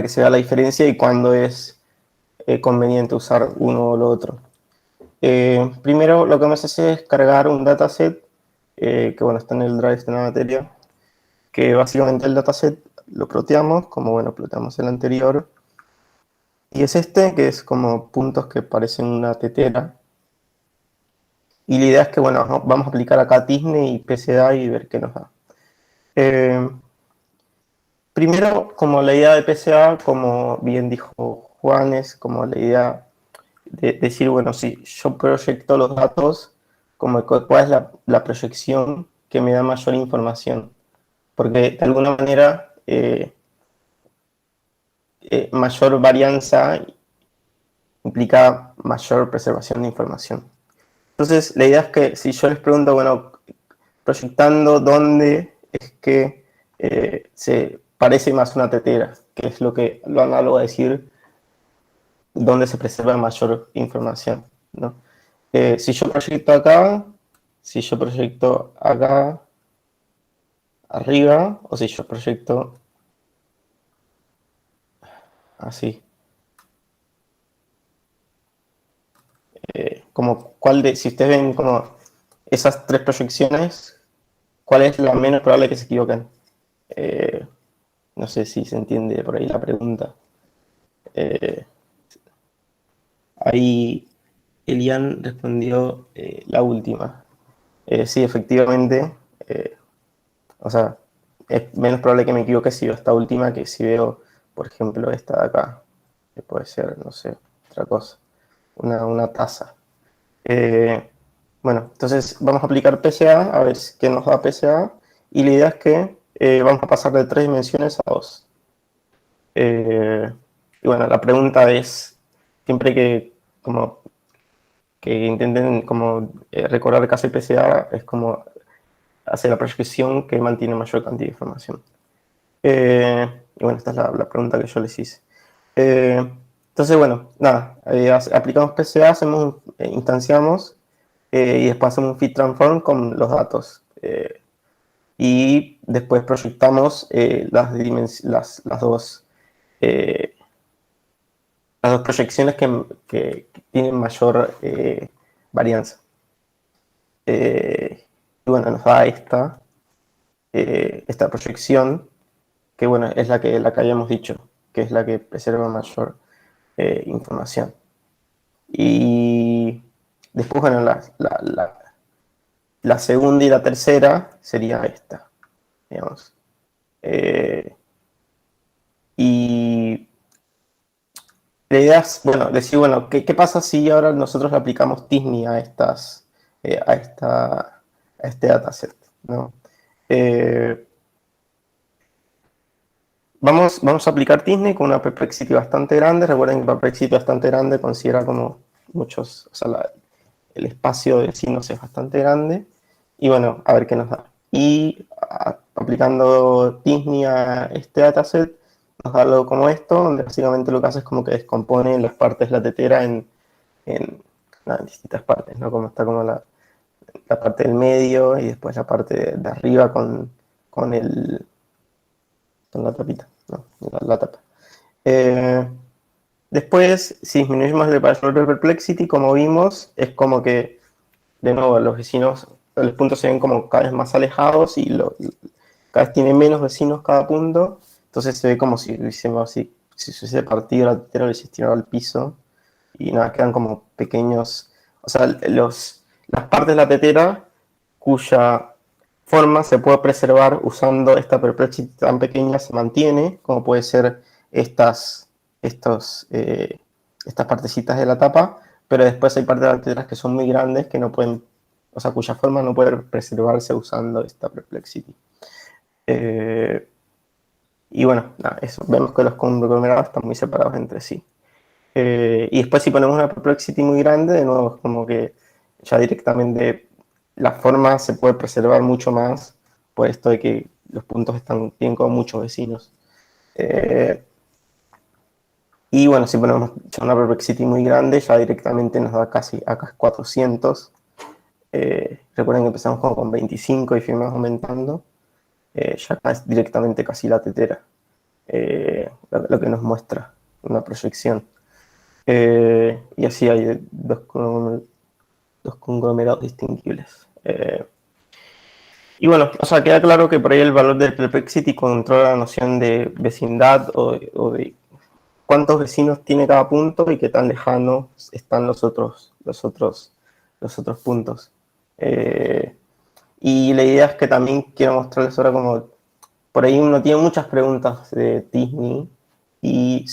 se vea la diferencia y cuándo es conveniente usar uno o lo otro. Primero lo que vamos a hacer es cargar un dataset que bueno, está en el drive de la materia, que básicamente el dataset lo ploteamos, como bueno, ploteamos el anterior, y es este, que es como puntos que parecen una tetera. Y la idea es que, bueno, vamos a aplicar acá Disney y PCA y ver qué nos da. Primero, como la idea de PCA, como bien dijo Juan, es como la idea de decir, bueno, si yo proyecto los datos, como cuál es la proyección que me da mayor información. Porque de alguna manera mayor varianza implica mayor preservación de información. Entonces, la idea es que si yo les pregunto, bueno, proyectando dónde es que se parece más una tetera, que es lo análogo a decir dónde se preserva mayor información, ¿no? Si yo proyecto acá, si yo proyecto acá arriba, o si yo proyecto así. Como si ustedes ven como esas tres proyecciones, ¿cuál es la menos probable que se equivoquen? No sé si se entiende por ahí la pregunta. Eh, Ahí Elian respondió la última. Sí, efectivamente. O sea, es menos probable que me equivoque si veo esta última que si veo, por ejemplo, esta de acá. Que puede ser, no sé, otra cosa. Una taza. Bueno, entonces vamos a aplicar PCA, a ver qué nos da PCA. Y la idea es que vamos a pasar de 3 dimensiones a 2. Y bueno, la pregunta es, siempre que intenten como recordar que hace PCA, es como hacer la proyección que mantiene mayor cantidad de información. Y bueno, esta es la pregunta que yo les hice. Entonces, bueno, nada, aplicamos PCA, instanciamos y después hacemos un fit transform con los datos. Y después proyectamos eh, las dos proyecciones que tienen mayor varianza. Y bueno, nos da esta proyección. que bueno, es la que habíamos dicho, que es la que preserva mayor información. Y después, bueno, la segunda y la tercera sería esta, digamos. Y la idea es, bueno, decir, bueno, ¿qué pasa si ahora nosotros le aplicamos T-SNE a este dataset, ¿no? Vamos a aplicar T-SNE con una perplexity bastante grande. Recuerden que perplexity bastante grande considera como muchos, o sea, el espacio de vecinos es bastante grande. Y bueno, a ver qué nos da. Y aplicando T-SNE a este dataset, nos da algo como esto, donde básicamente lo que hace es como que descompone las partes de la tetera en distintas partes, ¿no? Como está como la parte del medio y después la parte de arriba con la tapita, ¿no? La tapa. Después, si disminuimos el valor de perplexity, como vimos, es como que, de nuevo, los vecinos, los puntos se ven como cada vez más alejados y cada vez tiene menos vecinos cada punto. Entonces se ve como si hubiésemos si se hubiese partido la tetera o hubiese estirado al piso. Y nada, quedan como pequeños, o sea, las partes de la tetera cuya forma se puede preservar usando esta perplexity tan pequeña se mantiene, como puede ser estas partecitas de la tapa, pero después hay partes de las teteras que son muy grandes que no pueden, o sea, cuya forma no puede preservarse usando esta perplexity. Y bueno, nada, eso. Vemos que los conglomerados están muy separados entre sí. Y después si ponemos una perplexity muy grande, de nuevo es como que ya directamente la forma se puede preservar mucho más por esto de que los puntos tienen como muchos vecinos. Y bueno, si ponemos ya una perplexity muy grande, ya directamente nos da casi acá 400. Recuerden que empezamos como con 25 y fuimos aumentando. Ya acá es directamente casi la tetera, lo que nos muestra una proyección. Y así hay dos conglomerados distinguibles. Y bueno, o sea, queda claro que por ahí el valor del perplexity controla la noción de vecindad o de cuántos vecinos tiene cada punto y qué tan lejanos están los otros puntos. Y la idea es que también quiero mostrarles ahora como por ahí uno tiene muchas preguntas de T-SNE y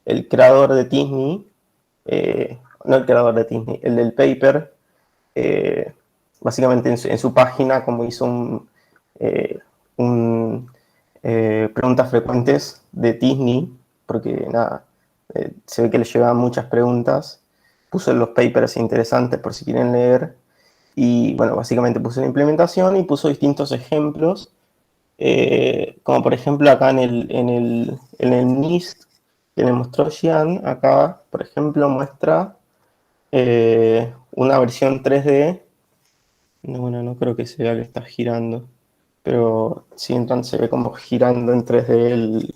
el creador de T-SNE, no el creador de T-SNE, el del paper, básicamente en su página, como hizo preguntas frecuentes de T-SNE, porque nada, se ve que le llegaban muchas preguntas, puso los papers interesantes por si quieren leer, y bueno, básicamente puso la implementación y puso distintos ejemplos, como por ejemplo acá en el NIST que le mostró Xian, acá por ejemplo muestra una versión 3D. No, bueno, no creo que se vea que está girando, pero sí, entonces se ve como girando en 3D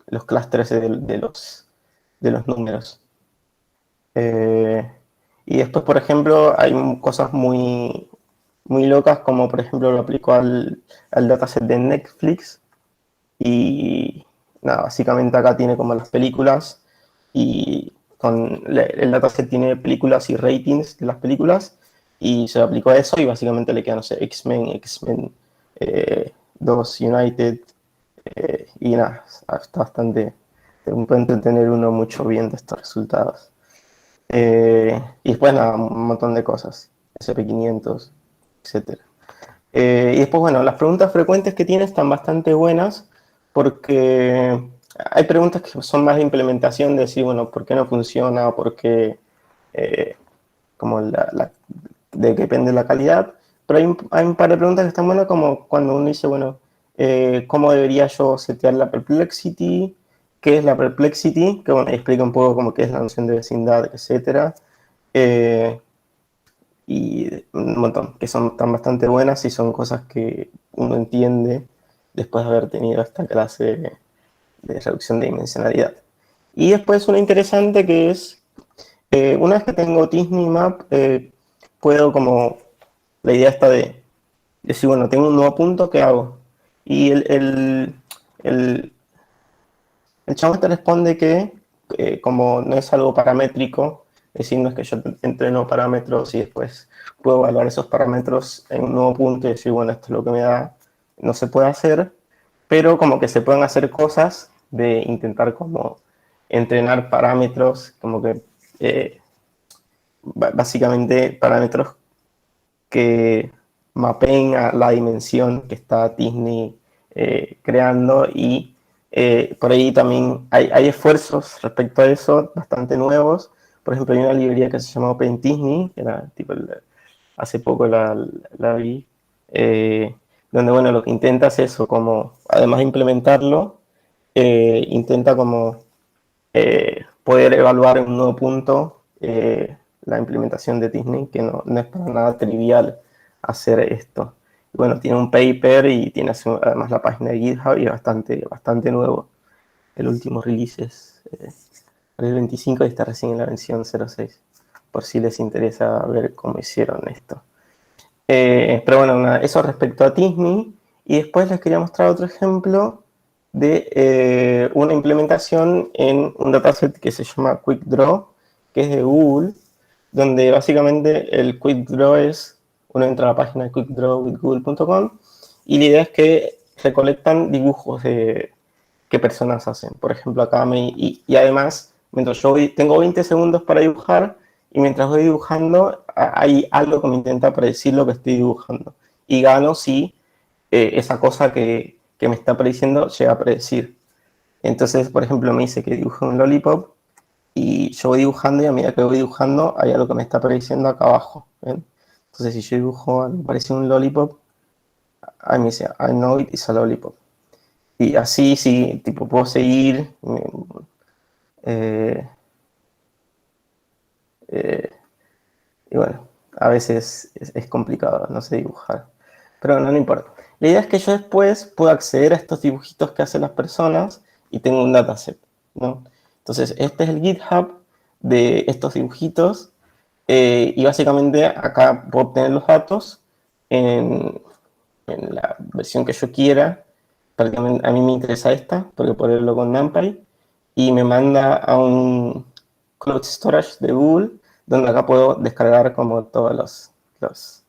los clústeres de los números. Y después, por ejemplo, hay cosas muy, muy locas, como por ejemplo lo aplicó al dataset de Netflix. Y nada, básicamente acá tiene como las películas y el dataset tiene películas y ratings de las películas y se aplicó a eso y básicamente le queda, no sé, X-Men 2 United y nada, está bastante, puede entretener uno mucho viendo estos resultados. Y después nada, un montón de cosas, SP500, etc. Y después, bueno, las preguntas frecuentes que tiene están bastante buenas porque hay preguntas que son más de implementación, de decir, bueno, ¿por qué no funciona? O ¿por qué? Como de que depende de la calidad. Pero hay un par de preguntas que están buenas, como cuando uno dice, bueno, ¿cómo debería yo setear la perplexity? ¿Qué es la perplexity? Que bueno, explica un poco como qué es la noción de vecindad, etc. Y un montón, que están bastante buenas y son cosas que uno entiende después de haber tenido esta clase de reducción de dimensionalidad. Y después una interesante que es, una vez que tengo T-SNE Map, puedo como, la idea está de decir, bueno, tengo un nuevo punto, ¿qué hago? Y el chabón te responde que como no es algo paramétrico, es decir, no es que yo entreno parámetros y después puedo evaluar esos parámetros en un nuevo punto y decir, bueno, esto es lo que me da, no se puede hacer, pero como que se pueden hacer cosas de intentar como entrenar parámetros, como que básicamente parámetros que mapeen a la dimensión que está Disney creando y por ahí también hay esfuerzos respecto a eso bastante nuevos. Por ejemplo, hay una librería que se llama OpenDisney, que era tipo hace poco la vi, donde bueno, lo que intenta es eso, como además de implementarlo, intenta como poder evaluar en un nuevo punto la implementación de Disney, que no es para nada trivial hacer esto. Bueno, tiene un paper y tiene además la página de GitHub y es bastante nuevo. El último release es el 25 y está recién en la versión 0.6, por si les interesa ver cómo hicieron esto. Pero bueno, nada, eso respecto a Disney. Y después les quería mostrar otro ejemplo de una implementación en un dataset que se llama QuickDraw, que es de Google, donde básicamente el QuickDraw es, uno entra a la página de quickdrawwithgoogle.com y la idea es que recolectan dibujos que personas hacen. Por ejemplo, acá y además, mientras yo tengo 20 segundos para dibujar y mientras voy dibujando hay algo que me intenta predecir lo que estoy dibujando. Y gano si esa cosa que me está prediciendo llega a predecir. Entonces, por ejemplo, me dice que dibuje un lollipop y yo voy dibujando y a medida que voy dibujando hay algo que me está prediciendo acá abajo. ¿Ven? Entonces, si yo dibujo, me parece un lollipop, ahí me dice, I know it is a lollipop. Y así, sí, tipo, puedo seguir. Eh, eh, y bueno, a veces es complicado, no sé dibujar. Pero bueno, no importa. La idea es que yo después puedo acceder a estos dibujitos que hacen las personas y tengo un dataset, ¿no? Entonces, este es el GitHub de estos dibujitos y básicamente acá puedo obtener los datos en, en la versión que yo quiera. Prácticamente a mí me interesa esta porque puedo leerlo con NumPy y me manda a un cloud storage de Google donde acá puedo descargar como todos los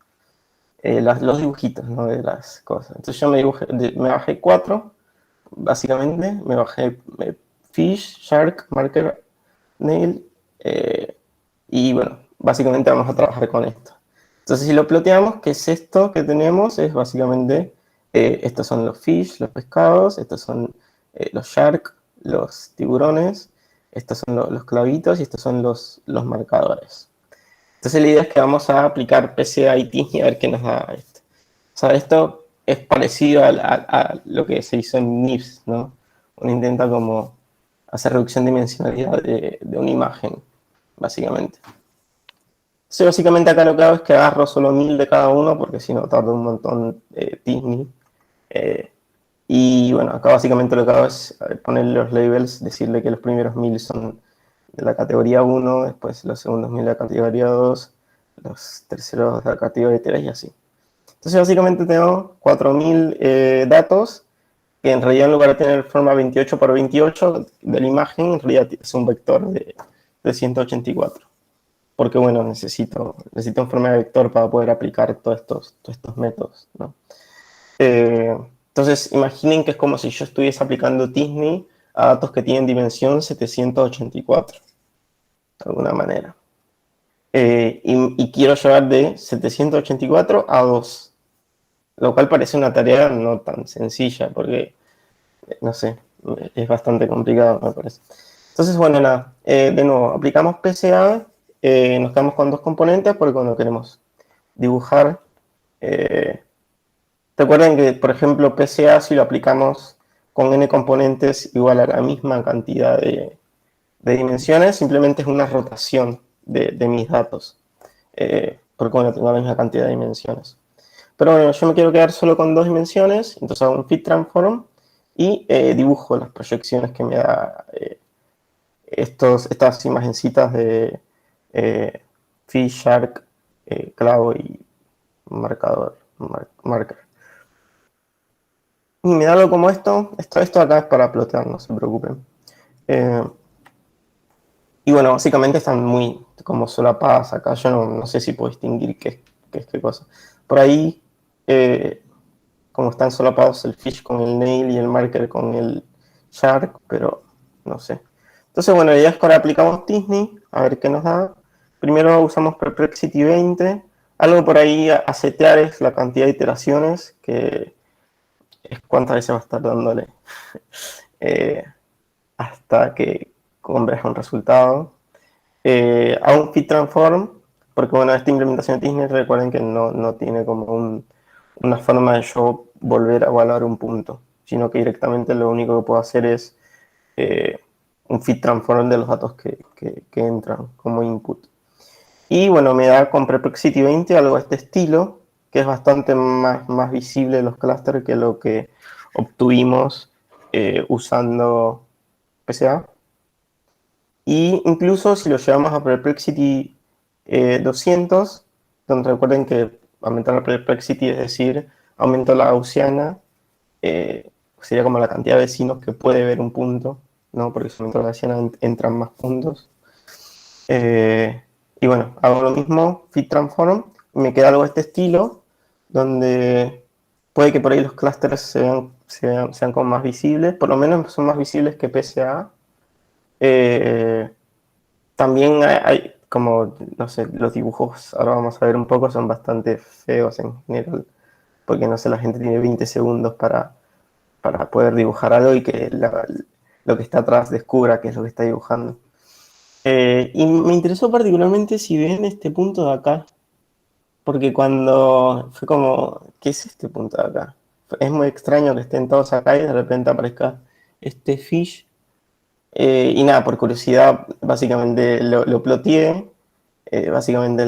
dibujitos, ¿no? De las cosas. Entonces yo me bajé 4, básicamente. Me bajé Fish, Shark, Marker, Nail. Y bueno, básicamente vamos a trabajar con esto. Entonces si lo ploteamos, ¿qué es esto que tenemos? Es básicamente, estos son los fish, los pescados, estos son los shark, los tiburones, estos son los clavitos y estos son los marcadores. Entonces la idea es que vamos a aplicar PCA-IT y a ver qué nos da esto. O sea, esto es parecido a lo que se hizo en NIFS, ¿no? Uno intenta como hacer reducción de dimensionalidad de una imagen, básicamente. Entonces básicamente acá lo que hago es que agarro solo 1000 de cada uno, porque si no tarda un montón Disney. Y bueno, acá básicamente lo que hago es ponerle los labels, decirle que los primeros 1000 son de la categoría 1, después los segundos 1000 de la categoría 2, los terceros de la categoría 3 y así. Entonces básicamente tengo 4000 datos, que en realidad en lugar de tener forma 28 por 28 de la imagen, en realidad es un vector de 184. Porque bueno, necesito un forma de vector para poder aplicar todos estos métodos, ¿no? Entonces, imaginen que es como si yo estuviese aplicando Disney a datos que tienen dimensión 784, de alguna manera. Y quiero llevar de 784 a 2, lo cual parece una tarea no tan sencilla, porque, no sé, es bastante complicado, me parece. Entonces, bueno, nada, de nuevo, aplicamos PCA, nos quedamos con dos componentes, porque cuando queremos dibujar, recuerden que, por ejemplo, PCA, si lo aplicamos con n componentes igual a la misma cantidad de dimensiones, simplemente es una rotación de mis datos, porque bueno, tengo la misma cantidad de dimensiones. Pero bueno, yo me quiero quedar solo con 2 dimensiones, entonces hago un fit transform y dibujo las proyecciones que me da estas imagencitas de fish, shark, clavo y marcador, marker. Y me da algo como esto acá es para plotear, no se preocupen. Eh, y bueno, básicamente están muy como solapadas acá, yo no sé si puedo distinguir qué es qué cosa. Por ahí, como están solapados el fish con el nail y el marker con el shark, pero no sé. Entonces, bueno, la idea es que ahora aplicamos Disney, a ver qué nos da. Primero usamos Perplexity 20. Algo por ahí a setear es la cantidad de iteraciones, que es cuántas veces va a estar dándole eh, hasta que converja un resultado. A un fit transform, porque bueno, esta implementación de Disney, recuerden que no tiene como una forma de yo volver a evaluar un punto, sino que directamente lo único que puedo hacer es eh, un fit transform de los datos que entran como input. Y bueno, me da con Perplexity 20 algo de este estilo, que es bastante más visible en los clusters que lo que obtuvimos usando PCA. Y incluso si lo llevamos a Perplexity 200, donde recuerden que aumentar la Perplexity es decir, aumento la gaussiana, sería como la cantidad de vecinos que puede ver un punto, ¿no? Porque si aumento la gaussiana entran más puntos. Y bueno, hago lo mismo, fit transform, y me queda algo de este estilo, donde puede que por ahí los clusters sean como más visibles, por lo menos son más visibles que PSA. Eh, También hay como, no sé, los dibujos, ahora vamos a ver un poco, son bastante feos en general, porque no sé, la gente tiene 20 segundos para poder dibujar algo y que lo que está atrás descubra qué es lo que está dibujando. Y me interesó particularmente si ven este punto de acá, porque cuando fue como, ¿qué es este punto de acá? Es muy extraño que estén todos acá y de repente aparezca este fish. Y nada, por curiosidad, básicamente lo ploteé. Básicamente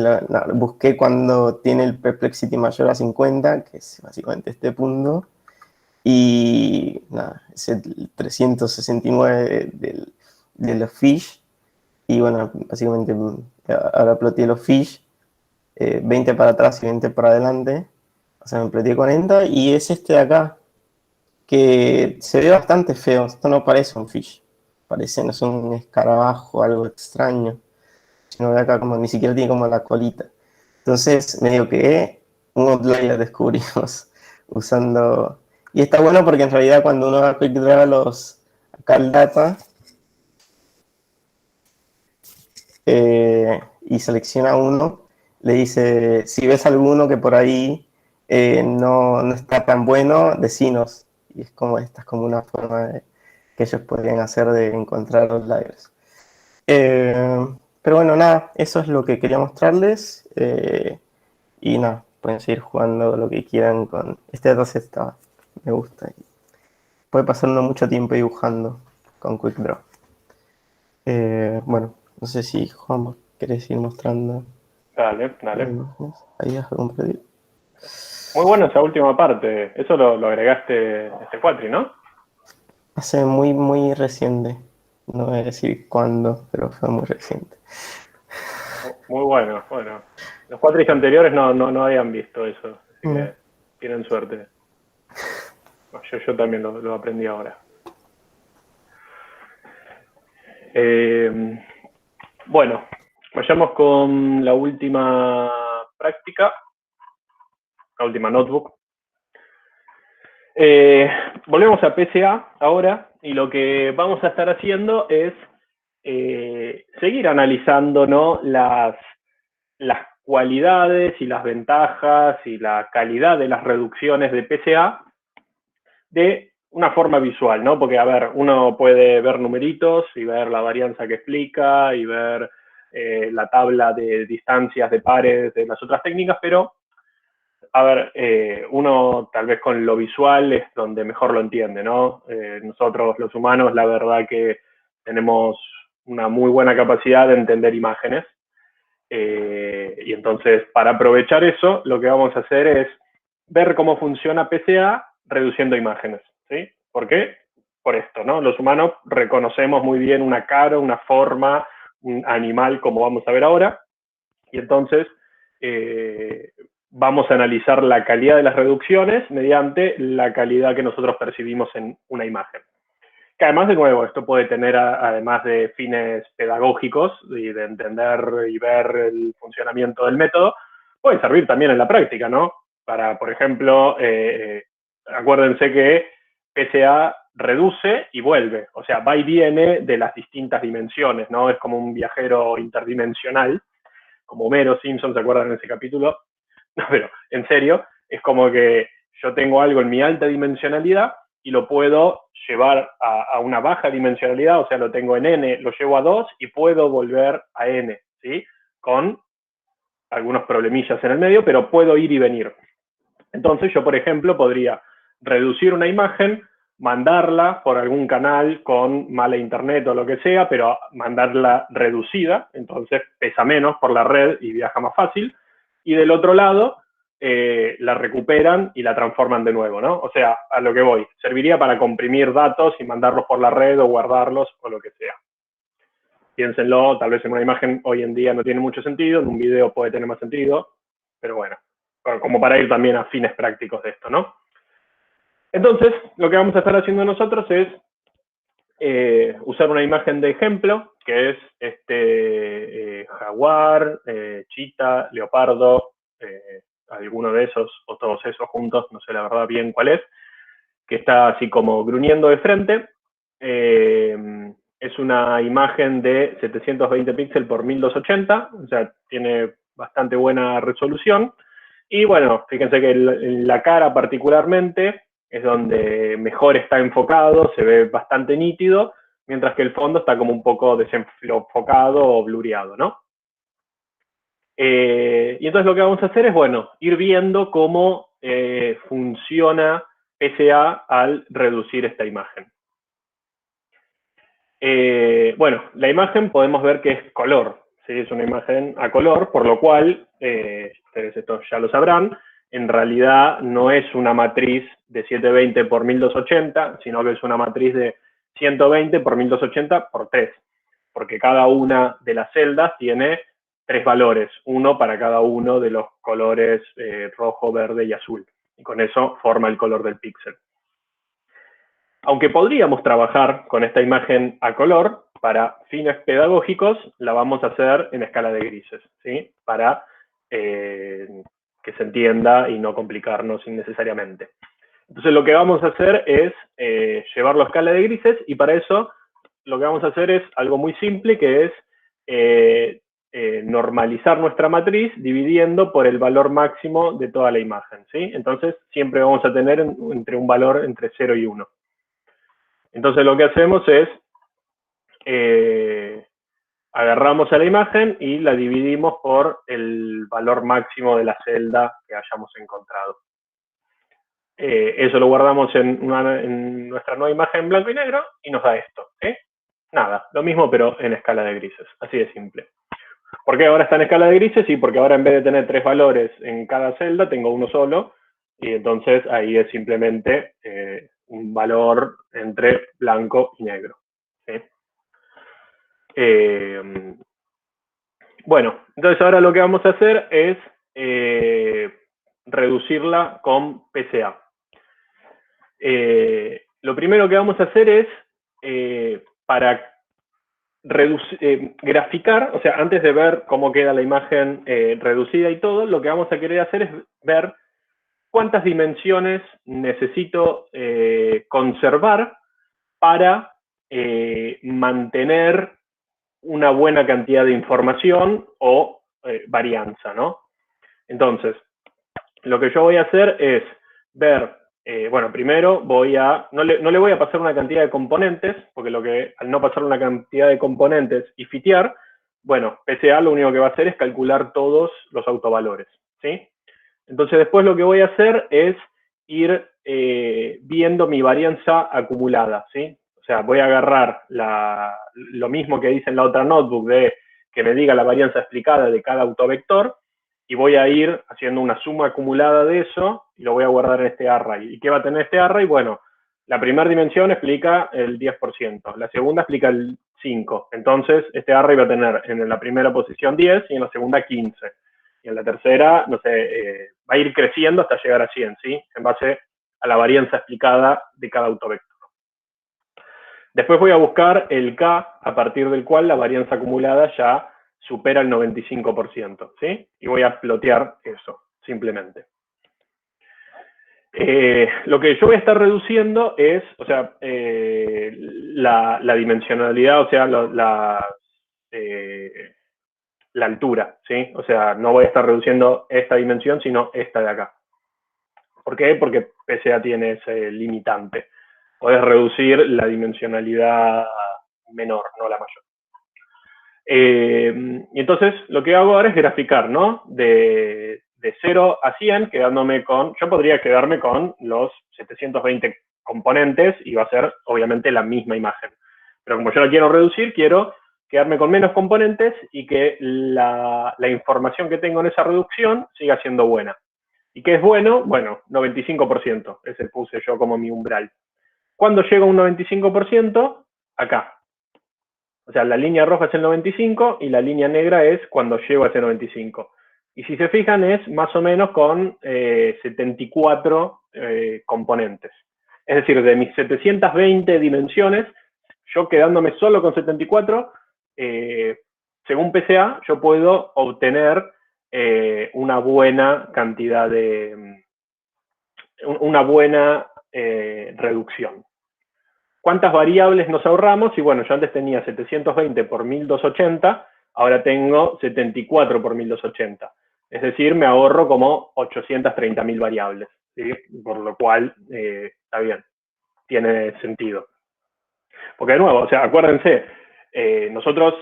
busqué cuando tiene el perplexity mayor a 50, que es básicamente este punto. Y nada, es el 369 de los fish. Y bueno, básicamente ahora ploteé los fish, 20 para atrás y 20 para adelante. O sea, me ploteé 40 y es este de acá, que se ve bastante feo. Esto no parece un fish. Parece, no es un escarabajo, algo extraño. Sino de acá como ni siquiera tiene como la colita. Entonces, medio que un outlier descubrimos usando... Y está bueno porque en realidad cuando uno da quick draw a acá el data, y selecciona uno, le dice, si ves alguno que por ahí no está tan bueno, decinos. Y es como, esta es como una forma que ellos podrían hacer de encontrar los outliers. Pero bueno, nada, eso es lo que quería mostrarles. Y nada, pueden seguir jugando lo que quieran con este dataset, me gusta. Puede pasar uno mucho tiempo dibujando con Quick Draw. Bueno, no sé si Juan, vos querés ir mostrando Dale, las dale. imágenes. Ahí vas a compartir. Muy bueno esa última parte. Eso lo agregaste este Quatri, ¿no? Hace muy reciente. No voy a decir cuándo, pero fue muy reciente. Muy bueno, bueno. Los Quatris anteriores no habían visto eso, así No. que tienen suerte. Yo también lo aprendí ahora. Bueno, vayamos con la última práctica, la última notebook. Volvemos a PCA ahora y lo que vamos a estar haciendo es seguir analizando, ¿no?, las cualidades y las ventajas y la calidad de las reducciones de PCA de una forma visual, ¿no? Porque, a ver, uno puede ver numeritos y ver la varianza que explica y ver la tabla de distancias de pares de las otras técnicas, pero, a ver, uno tal vez con lo visual es donde mejor lo entiende, ¿no? Nosotros los humanos, la verdad que tenemos una muy buena capacidad de entender imágenes. Y entonces, para aprovechar eso, lo que vamos a hacer es ver cómo funciona PCA reduciendo imágenes, ¿sí? ¿Por qué? Por esto, ¿no? Los humanos reconocemos muy bien una cara, una forma, un animal, como vamos a ver ahora, y entonces vamos a analizar la calidad de las reducciones mediante la calidad que nosotros percibimos en una imagen. Que además, de nuevo, esto puede tener, además de fines pedagógicos y de entender y ver el funcionamiento del método, puede servir también en la práctica, ¿no? Para, por ejemplo, acuérdense que PSA reduce y vuelve, o sea, va y viene de las distintas dimensiones, ¿no? Es como un viajero interdimensional, como Homero Simpson, ¿se acuerdan en ese capítulo? No, pero en serio, es como que yo tengo algo en mi alta dimensionalidad y lo puedo llevar a una baja dimensionalidad, o sea, lo tengo en n, lo llevo a 2 y puedo volver a n, ¿sí? Con algunos problemillas en el medio, pero puedo ir y venir. Entonces yo, por ejemplo, podría reducir una imagen, mandarla por algún canal con mala internet o lo que sea, pero mandarla reducida, entonces pesa menos por la red y viaja más fácil, y del otro lado la recuperan y la transforman de nuevo, ¿no? O sea, a lo que voy, serviría para comprimir datos y mandarlos por la red o guardarlos o lo que sea. Piénsenlo, tal vez en una imagen hoy en día no tiene mucho sentido, en un video puede tener más sentido, pero bueno, como para ir también a fines prácticos de esto, ¿no? Entonces, lo que vamos a estar haciendo nosotros es usar una imagen de ejemplo, que es este jaguar, chita, leopardo, alguno de esos o todos esos juntos, no sé la verdad bien cuál es, que está así como gruñendo de frente. Es una imagen de 720 píxeles por 1280, o sea, tiene bastante buena resolución. Y bueno, fíjense que la cara particularmente es donde mejor está enfocado, se ve bastante nítido, mientras que el fondo está como un poco desenfocado o blureado, ¿no? Y entonces lo que vamos a hacer es, bueno, ir viendo cómo funciona PSA al reducir esta imagen. Bueno, la imagen podemos ver que es color, ¿sí? Es una imagen a color, por lo cual, ustedes esto ya lo sabrán, en realidad no es una matriz de 720 por 1280, sino que es una matriz de 120 por 1280 por 3, porque cada una de las celdas tiene 3 valores, uno para cada uno de los colores rojo, verde y azul, y con eso forma el color del píxel. Aunque podríamos trabajar con esta imagen a color, para fines pedagógicos la vamos a hacer en escala de grises, ¿sí? Para que se entienda y no complicarnos innecesariamente. Entonces lo que vamos a hacer es llevarlo a escala de grises, y para eso lo que vamos a hacer es algo muy simple, que es normalizar nuestra matriz dividiendo por el valor máximo de toda la imagen, ¿sí? Entonces siempre vamos a tener entre un valor entre 0 y 1. Entonces lo que hacemos es, agarramos a la imagen y la dividimos por el valor máximo de la celda que hayamos encontrado. Eso lo guardamos en nuestra nueva imagen en blanco y negro y nos da esto, ¿sí? Nada, lo mismo pero en escala de grises, así de simple. ¿Por qué ahora está en escala de grises? Sí, porque ahora en vez de tener 3 valores en cada celda, tengo uno solo, y entonces ahí es simplemente un valor entre blanco y negro, ¿sí? Bueno, entonces ahora lo que vamos a hacer es reducirla con PSA. Lo primero que vamos a hacer es, para graficar, o sea, antes de ver cómo queda la imagen reducida y todo, lo que vamos a querer hacer es ver cuántas dimensiones necesito conservar para mantener una buena cantidad de información o varianza, ¿no? Entonces, lo que yo voy a hacer es ver, bueno, primero voy a, no le voy a pasar una cantidad de componentes, porque al no pasar una cantidad de componentes y fitear, bueno, PSA lo único que va a hacer es calcular todos los autovalores, ¿sí? Entonces después lo que voy a hacer es ir viendo mi varianza acumulada, ¿sí? O sea, voy a agarrar lo mismo que dice en la otra notebook, de que me diga la varianza explicada de cada autovector, y voy a ir haciendo una suma acumulada de eso, y lo voy a guardar en este array. ¿Y qué va a tener este array? Bueno, la primera dimensión explica el 10%, la segunda explica el 5%. Entonces, este array va a tener en la primera posición 10 y en la segunda 15. y en la tercera, no sé, va a ir creciendo hasta llegar a 100, ¿sí? En base a la varianza explicada de cada autovector. Después voy a buscar el K, a partir del cual la varianza acumulada ya supera el 95%, ¿sí? Y voy a plotear eso, simplemente. Lo que yo voy a estar reduciendo es, o sea, la dimensionalidad, o sea, la altura, ¿sí? O sea, no voy a estar reduciendo esta dimensión, sino esta de acá. ¿Por qué? Porque PCA tiene ese limitante. Podés reducir la dimensionalidad menor, no la mayor. Y entonces, lo que hago ahora es graficar, ¿no? De 0 a 100, quedándome con... Yo podría quedarme con los 720 componentes y va a ser, obviamente, la misma imagen. Pero como yo la quiero reducir, quiero quedarme con menos componentes y que la información que tengo en esa reducción siga siendo buena. ¿Y qué es bueno? Bueno, 95%. Ese puse yo como mi umbral. ¿Cuándo llego a un 95%? Acá. O sea, la línea roja es el 95 y la línea negra es cuando llego a ese 95. Y si se fijan, es más o menos con 74 componentes. Es decir, de mis 720 dimensiones, yo quedándome solo con 74, según PCA, yo puedo obtener una buena cantidad de... una buena reducción. ¿Cuántas variables nos ahorramos? Y bueno, yo antes tenía 720 por 1280, ahora tengo 74 por 1280. Es decir, me ahorro como 830.000 variables, ¿sí? Por lo cual está bien, tiene sentido. Porque de nuevo, o sea, acuérdense, nosotros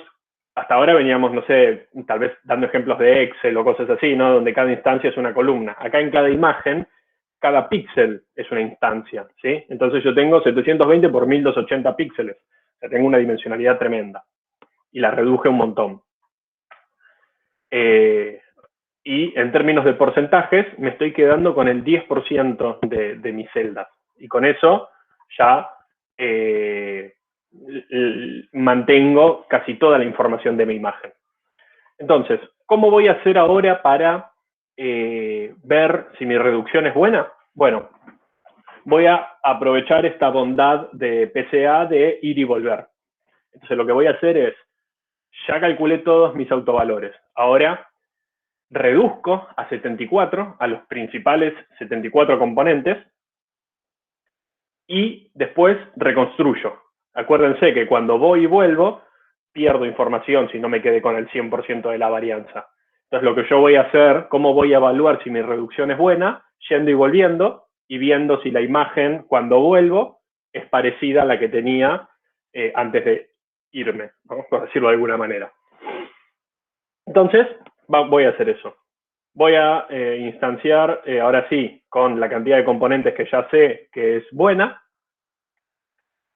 hasta ahora veníamos, no sé, tal vez dando ejemplos de Excel o cosas así, ¿no? Donde cada instancia es una columna. Acá en cada imagen, cada píxel es una instancia, ¿sí? Entonces yo tengo 720 por 1280 píxeles. O sea, tengo una dimensionalidad tremenda. Y la reduje un montón. Y en términos de porcentajes, me estoy quedando con el 10% de mis celdas. Y con eso ya mantengo casi toda la información de mi imagen. Entonces, ¿cómo voy a hacer ahora para ver si mi reducción es buena? Bueno, voy a aprovechar esta bondad de PCA de ir y volver. Entonces, lo que voy a hacer es, ya calculé todos mis autovalores. Ahora reduzco a 74, a los principales 74 componentes, y después reconstruyo. Acuérdense que cuando voy y vuelvo, pierdo información si no me quedé con el 100% de la varianza. Entonces, lo que yo voy a hacer, cómo voy a evaluar si mi reducción es buena, yendo y volviendo, y viendo si la imagen, cuando vuelvo, es parecida a la que tenía antes de irme, ¿no? Por decirlo de alguna manera. Entonces, voy a hacer eso. Voy a instanciar, ahora sí, con la cantidad de componentes que ya sé que es buena,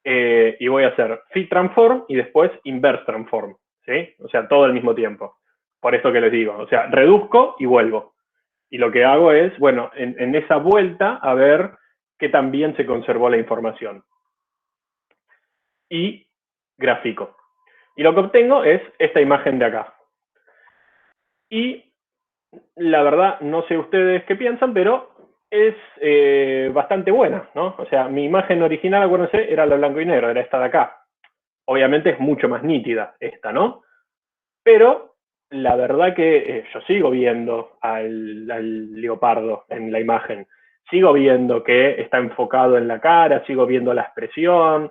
y voy a hacer fit transform y después inverse transform, ¿sí? O sea, todo al mismo tiempo. Por esto que les digo, o sea, reduzco y vuelvo. Y lo que hago es, bueno, en esa vuelta, a ver qué tan bien se conservó la información. Y grafico. Y lo que obtengo es esta imagen de acá. Y la verdad, no sé ustedes qué piensan, pero es bastante buena, ¿no? O sea, mi imagen original, acuérdense, era la blanco y negro, era esta de acá. Obviamente es mucho más nítida esta, ¿no? Pero la verdad que yo sigo viendo al leopardo en la imagen. Sigo viendo que está enfocado en la cara, sigo viendo la expresión,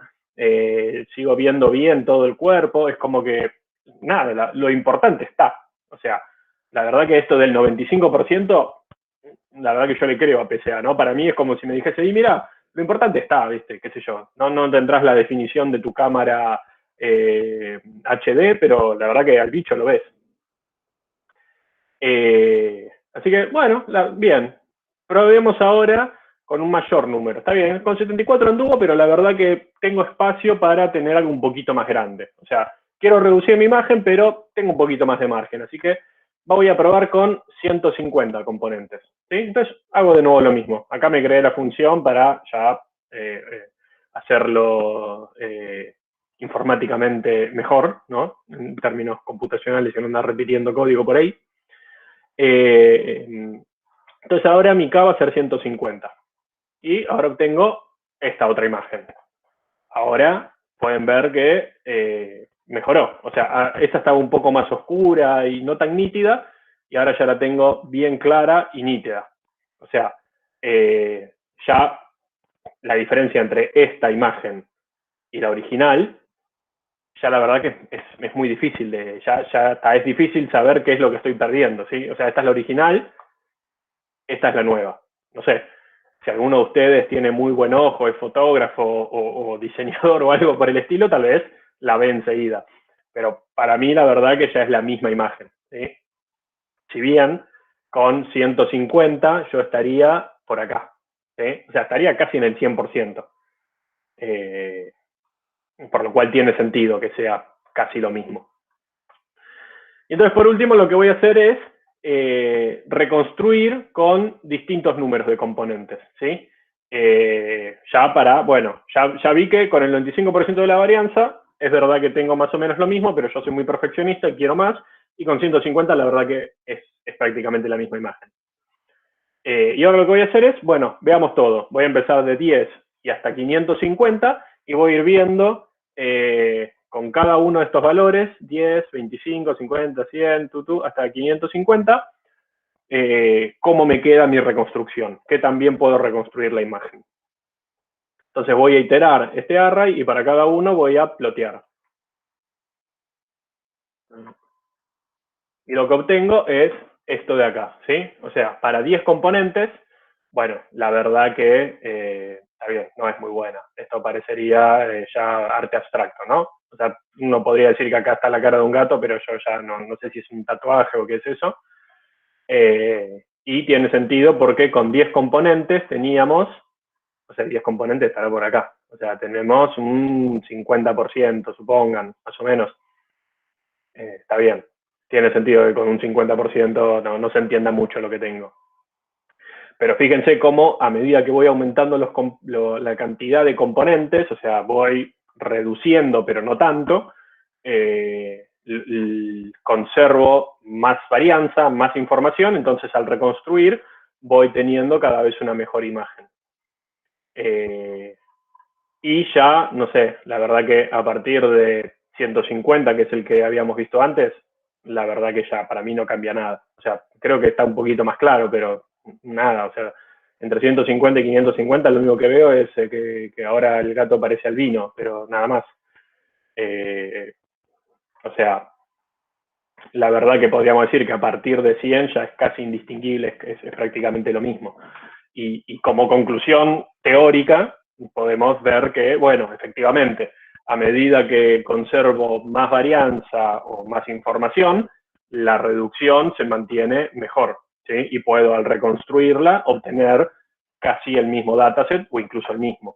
sigo viendo bien todo el cuerpo. Es como que, nada, lo importante está. O sea, la verdad que esto del 95%, la verdad que yo le creo a PCA, ¿no? Para mí es como si me dijese, y mira, lo importante está, ¿viste? Qué sé yo. No tendrás la definición de tu cámara HD, pero la verdad que al bicho lo ves. Así que, bueno, bien. Probemos ahora con un mayor número. Está bien, con 74 anduvo, pero la verdad que tengo espacio para tener algo un poquito más grande. O sea, quiero reducir mi imagen, pero tengo un poquito más de margen. Así que voy a probar con 150 componentes, ¿sí? Entonces hago de nuevo lo mismo. Acá me creé la función para ya hacerlo informáticamente mejor, ¿no? En términos computacionales, y no andar repitiendo código por ahí. Entonces ahora mi K va a ser 150. Y ahora obtengo esta otra imagen. Ahora pueden ver que mejoró. O sea, esta estaba un poco más oscura y no tan nítida, y ahora ya la tengo bien clara y nítida. O sea, ya la diferencia entre esta imagen y la original, ya la verdad que es muy difícil, es difícil saber qué es lo que estoy perdiendo, ¿sí? O sea, esta es la original, esta es la nueva. No sé, si alguno de ustedes tiene muy buen ojo, es fotógrafo o diseñador o algo por el estilo, tal vez la ve enseguida. Pero para mí la verdad que ya es la misma imagen, ¿sí? Si bien con 150 yo estaría por acá, ¿sí? O sea, estaría casi en el 100%. Por lo cual tiene sentido que sea casi lo mismo. Y entonces, por último, lo que voy a hacer es reconstruir con distintos números de componentes, ¿sí? Ya vi que con el 95% de la varianza, es verdad que tengo más o menos lo mismo, pero yo soy muy perfeccionista y quiero más, y con 150 la verdad que es prácticamente la misma imagen. Y ahora lo que voy a hacer es, bueno, veamos todo. Voy a empezar de 10 y hasta 550, y voy a ir viendo con cada uno de estos valores, 10, 25, 50, 100, hasta 550, cómo me queda mi reconstrucción, qué también puedo reconstruir la imagen. Entonces voy a iterar este array y para cada uno voy a plotear. Y lo que obtengo es esto de acá, ¿sí? O sea, para 10 componentes, bueno, la verdad que está bien, no es muy buena. Esto parecería ya arte abstracto, ¿no? O sea, uno podría decir que acá está la cara de un gato, pero yo ya no sé si es un tatuaje o qué es eso. Y tiene sentido porque con 10 componentes teníamos, o sea, 10 componentes estará por acá. O sea, tenemos un 50%, supongan, más o menos. Está bien. Tiene sentido que con un 50% no se entienda mucho lo que tengo. Pero fíjense cómo a medida que voy aumentando la cantidad de componentes, o sea, voy reduciendo, pero no tanto, conservo más varianza, más información, entonces al reconstruir voy teniendo cada vez una mejor imagen. Y ya, no sé, la verdad que a partir de 150, que es el que habíamos visto antes, la verdad que ya para mí no cambia nada. O sea, creo que está un poquito más claro, pero nada, o sea, entre 150 y 550 lo único que veo es que ahora el gato parece albino, pero nada más. O sea, la verdad que podríamos decir que a partir de 100 ya es casi indistinguible, es prácticamente lo mismo. Y como conclusión teórica, podemos ver que, bueno, efectivamente, a medida que conservo más varianza o más información, la reducción se mantiene mejor, ¿sí? Y puedo, al reconstruirla, obtener casi el mismo dataset o incluso el mismo.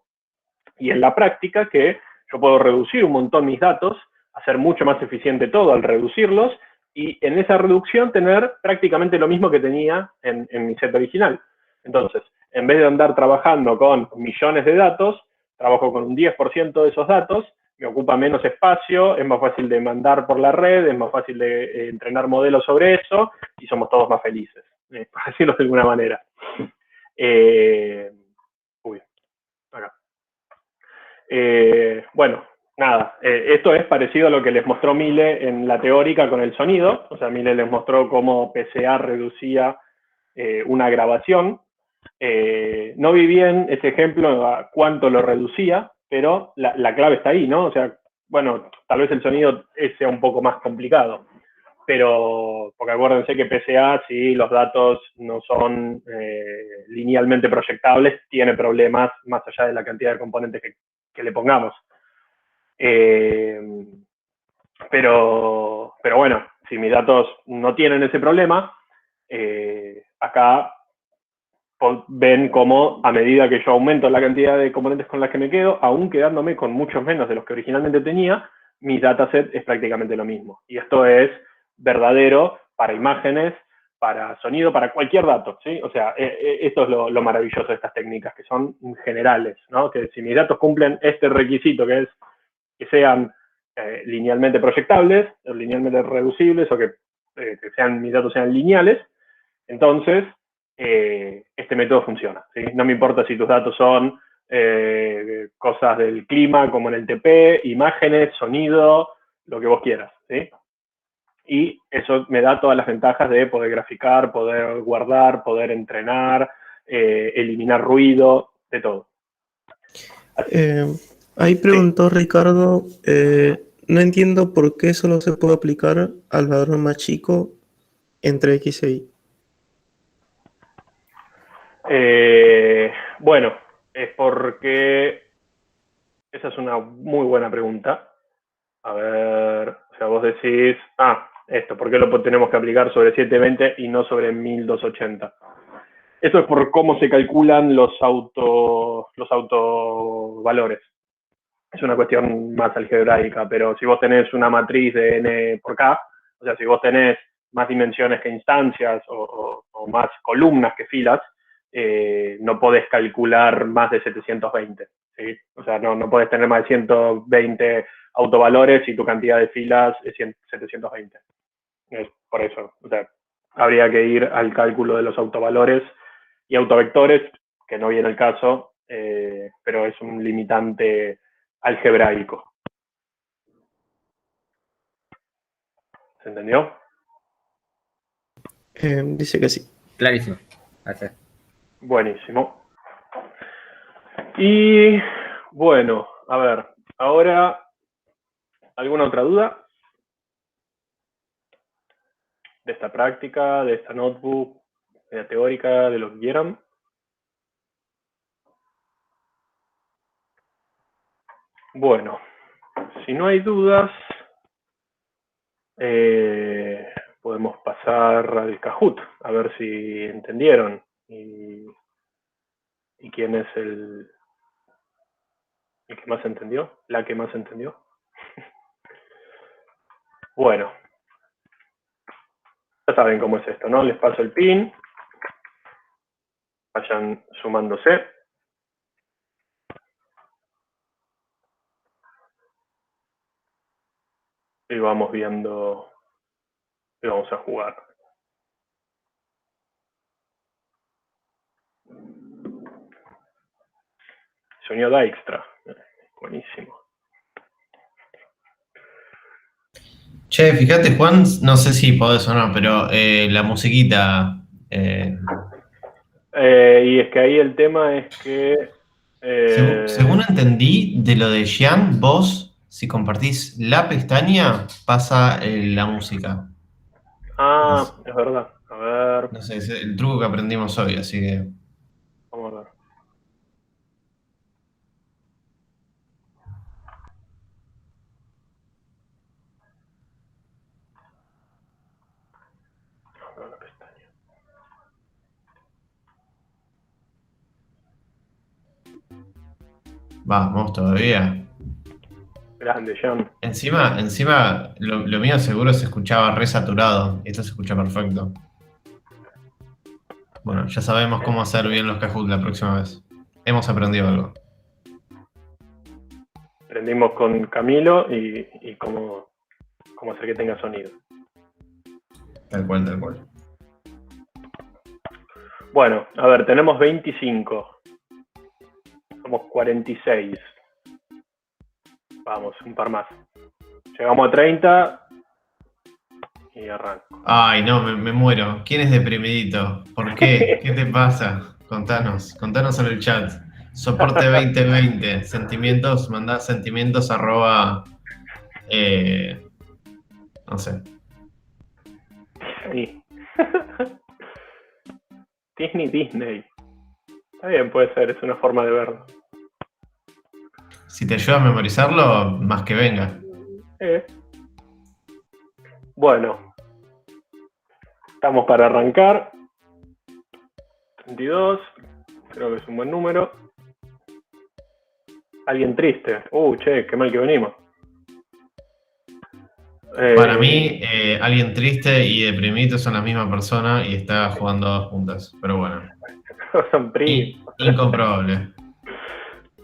Y en la práctica, que yo puedo reducir un montón mis datos, hacer mucho más eficiente todo al reducirlos, y en esa reducción tener prácticamente lo mismo que tenía en mi set original. Entonces, en vez de andar trabajando con millones de datos, trabajo con un 10% de esos datos, me ocupa menos espacio, es más fácil de mandar por la red, es más fácil de entrenar modelos sobre eso, y somos todos más felices, por decirlo de alguna manera. Acá. Bueno, nada, esto es parecido a lo que les mostró Mile en la teórica con el sonido. O sea, Mile les mostró cómo PCA reducía una grabación. No vi bien ese ejemplo a cuánto lo reducía, pero la clave está ahí, ¿no? O sea, bueno, tal vez el sonido sea un poco más complicado, pero porque acuérdense que PCA, si los datos no son linealmente proyectables, tiene problemas más allá de la cantidad de componentes que le pongamos. Pero bueno, si mis datos no tienen ese problema, acá ven cómo a medida que yo aumento la cantidad de componentes con las que me quedo, aún quedándome con muchos menos de los que originalmente tenía, mi dataset es prácticamente lo mismo. Y esto es verdadero para imágenes, para sonido, para cualquier dato, ¿sí? O sea, esto es lo maravilloso de estas técnicas, que son generales, ¿no? Que si mis datos cumplen este requisito, que es que sean linealmente proyectables, o linealmente reducibles, o que mis datos sean lineales, Entonces, este método funciona, ¿sí? No me importa si tus datos son cosas del clima, como en el TP, imágenes, sonido, lo que vos quieras, ¿sí? Y eso me da todas las ventajas de poder graficar, poder guardar, poder entrenar, eliminar ruido, de todo. Ahí preguntó Ricardo, no entiendo por qué solo se puede aplicar al valor más chico entre X e Y. Bueno, es porque esa es una muy buena pregunta. A ver, o sea, vos decís, esto, ¿por qué lo tenemos que aplicar sobre 720 y no sobre 1280? Eso es por cómo se calculan los autovalores. Es una cuestión más algebraica, pero si vos tenés una matriz de n por k, o sea, si vos tenés más dimensiones que instancias o más columnas que filas, no podés calcular más de 720, ¿sí? O sea, no podés tener más de 120 autovalores y tu cantidad de filas es 720. Es por eso, o sea, habría que ir al cálculo de los autovalores y autovectores, que no viene el caso, pero es un limitante algebraico. ¿Se entendió? Dice que sí. Clarísimo. Gracias. Buenísimo. Y bueno, a ver, ahora, ¿alguna otra duda de esta práctica, de esta notebook, de la teórica, de lo que quieran? Bueno, si no hay dudas, podemos pasar al Kahoot, a ver si entendieron y quién es el que más entendió, la que más entendió. Bueno, ya saben cómo es esto, ¿no? Les paso el pin, vayan sumándose. Y vamos viendo, y vamos a jugar. Sonido da extra. Buenísimo. Che, fíjate, Juan, no sé si podés o no, pero la musiquita. Y es que ahí el tema es que... Según entendí, de lo de Xian, vos, si compartís la pestaña, pasa la música. es verdad. A ver, No sé, es el truco que aprendimos hoy, así que. vamos a ver. Abro la pestaña. Vamos, todavía. Grande, Jan. Encima lo mío seguro se escuchaba re saturado. Esto se escucha perfecto. Bueno, ya sabemos cómo hacer bien los Kahoot la próxima vez. Hemos aprendido algo. Aprendimos con Camilo y cómo hacer que tenga sonido. Tal cual, tal cual. Bueno, a ver, tenemos 25. Somos 46. Vamos, un par más. Llegamos a 30 y arranco. Ay, no, me muero. ¿Quién es deprimidito? ¿Por qué? ¿Qué te pasa? Contanos en el chat. Soporte 2020. Sentimientos, mandá sentimientos @ no sé. Sí. Disney. Está bien, puede ser, es una forma de verlo. Si te ayuda a memorizarlo, más que venga. Bueno, estamos para arrancar. 32, creo que es un buen número. Alguien triste. Che, qué mal que venimos. Para mí, alguien triste y deprimido son la misma persona y está jugando dos juntas. Pero bueno. Son primos. Incomprobable.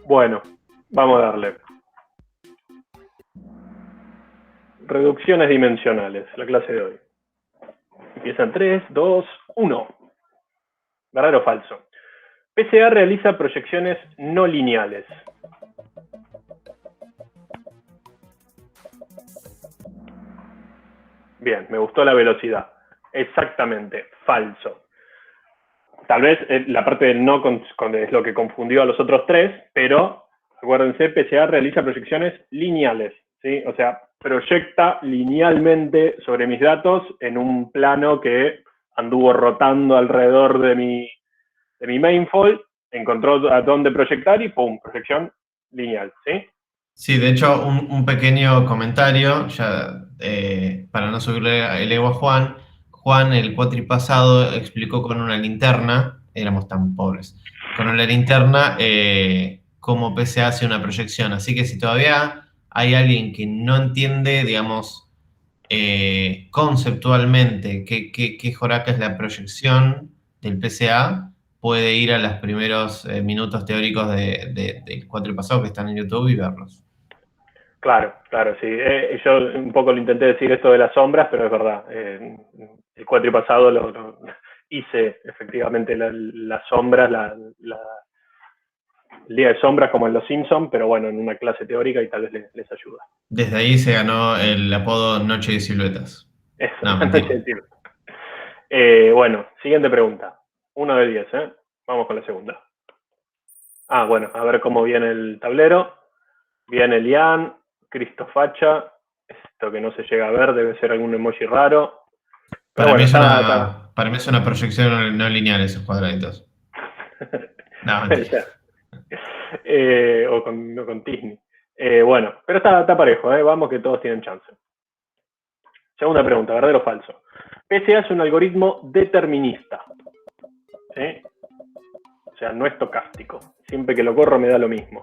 Bueno, vamos a darle. Reducciones dimensionales, la clase de hoy. Empieza en 3, 2, 1. ¿Verdadero o falso? PCA realiza proyecciones no lineales. Bien, me gustó la velocidad. Exactamente, falso. Tal vez la parte del no es lo que confundió a los otros tres, pero acuérdense, PCA realiza proyecciones lineales, ¿sí? O sea, proyecta linealmente sobre mis datos en un plano que anduvo rotando alrededor de mi mainfold, encontró a dónde proyectar y ¡pum! Proyección lineal, ¿sí? Sí, de hecho, un pequeño comentario, ya para no subirle el ego a Juan. Juan, el cuatri pasado, explicó con una linterna, éramos tan pobres, con una linterna cómo PCA hace una proyección. Así que si todavía hay alguien que no entiende, digamos, conceptualmente qué joraca es la proyección del PCA, puede ir a los primeros minutos teóricos del cuatri pasado que están en YouTube y verlos. Claro, claro, sí. Yo un poco lo intenté decir esto de las sombras, pero es verdad. El cuatri pasado lo hice efectivamente las sombras, el día de sombras como en Los Simpsons, pero bueno, en una clase teórica y tal vez les ayuda. Desde ahí se ganó el apodo Noche de Siluetas. Eso, No, no mentira. sé decir. Bueno, siguiente pregunta. 1 de 10, ¿eh? Vamos con la segunda. Bueno, a ver cómo viene el tablero. Viene Lian, Cristofacha. Esto que no se llega a ver debe ser algún emoji raro. Pero Para mí bueno, es está. para mí es una proyección no lineal esos cuadraditos. No, Puede mentira. ser. O con Disney. Bueno, pero está parejo, ¿eh? Vamos que todos tienen chance. Segunda pregunta, ¿verdadero o falso? PCA es un algoritmo determinista. ¿Sí? O sea, no estocástico. Siempre que lo corro me da lo mismo.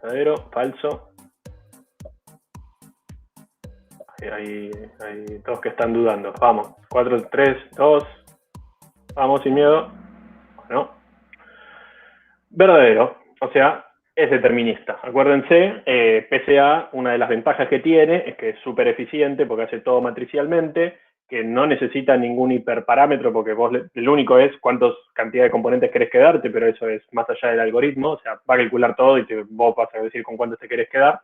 ¿Verdadero? ¿Falso? Hay todos que están dudando. Vamos. 4, 3, 2. Vamos, sin miedo. Bueno. Verdadero. O sea, es determinista. Acuérdense, PCA, una de las ventajas que tiene es que es súper eficiente porque hace todo matricialmente, que no necesita ningún hiperparámetro porque vos lo único es cuántas cantidad de componentes querés quedarte, pero eso es más allá del algoritmo, o sea, va a calcular todo y vos vas a decir con cuántos te querés quedar.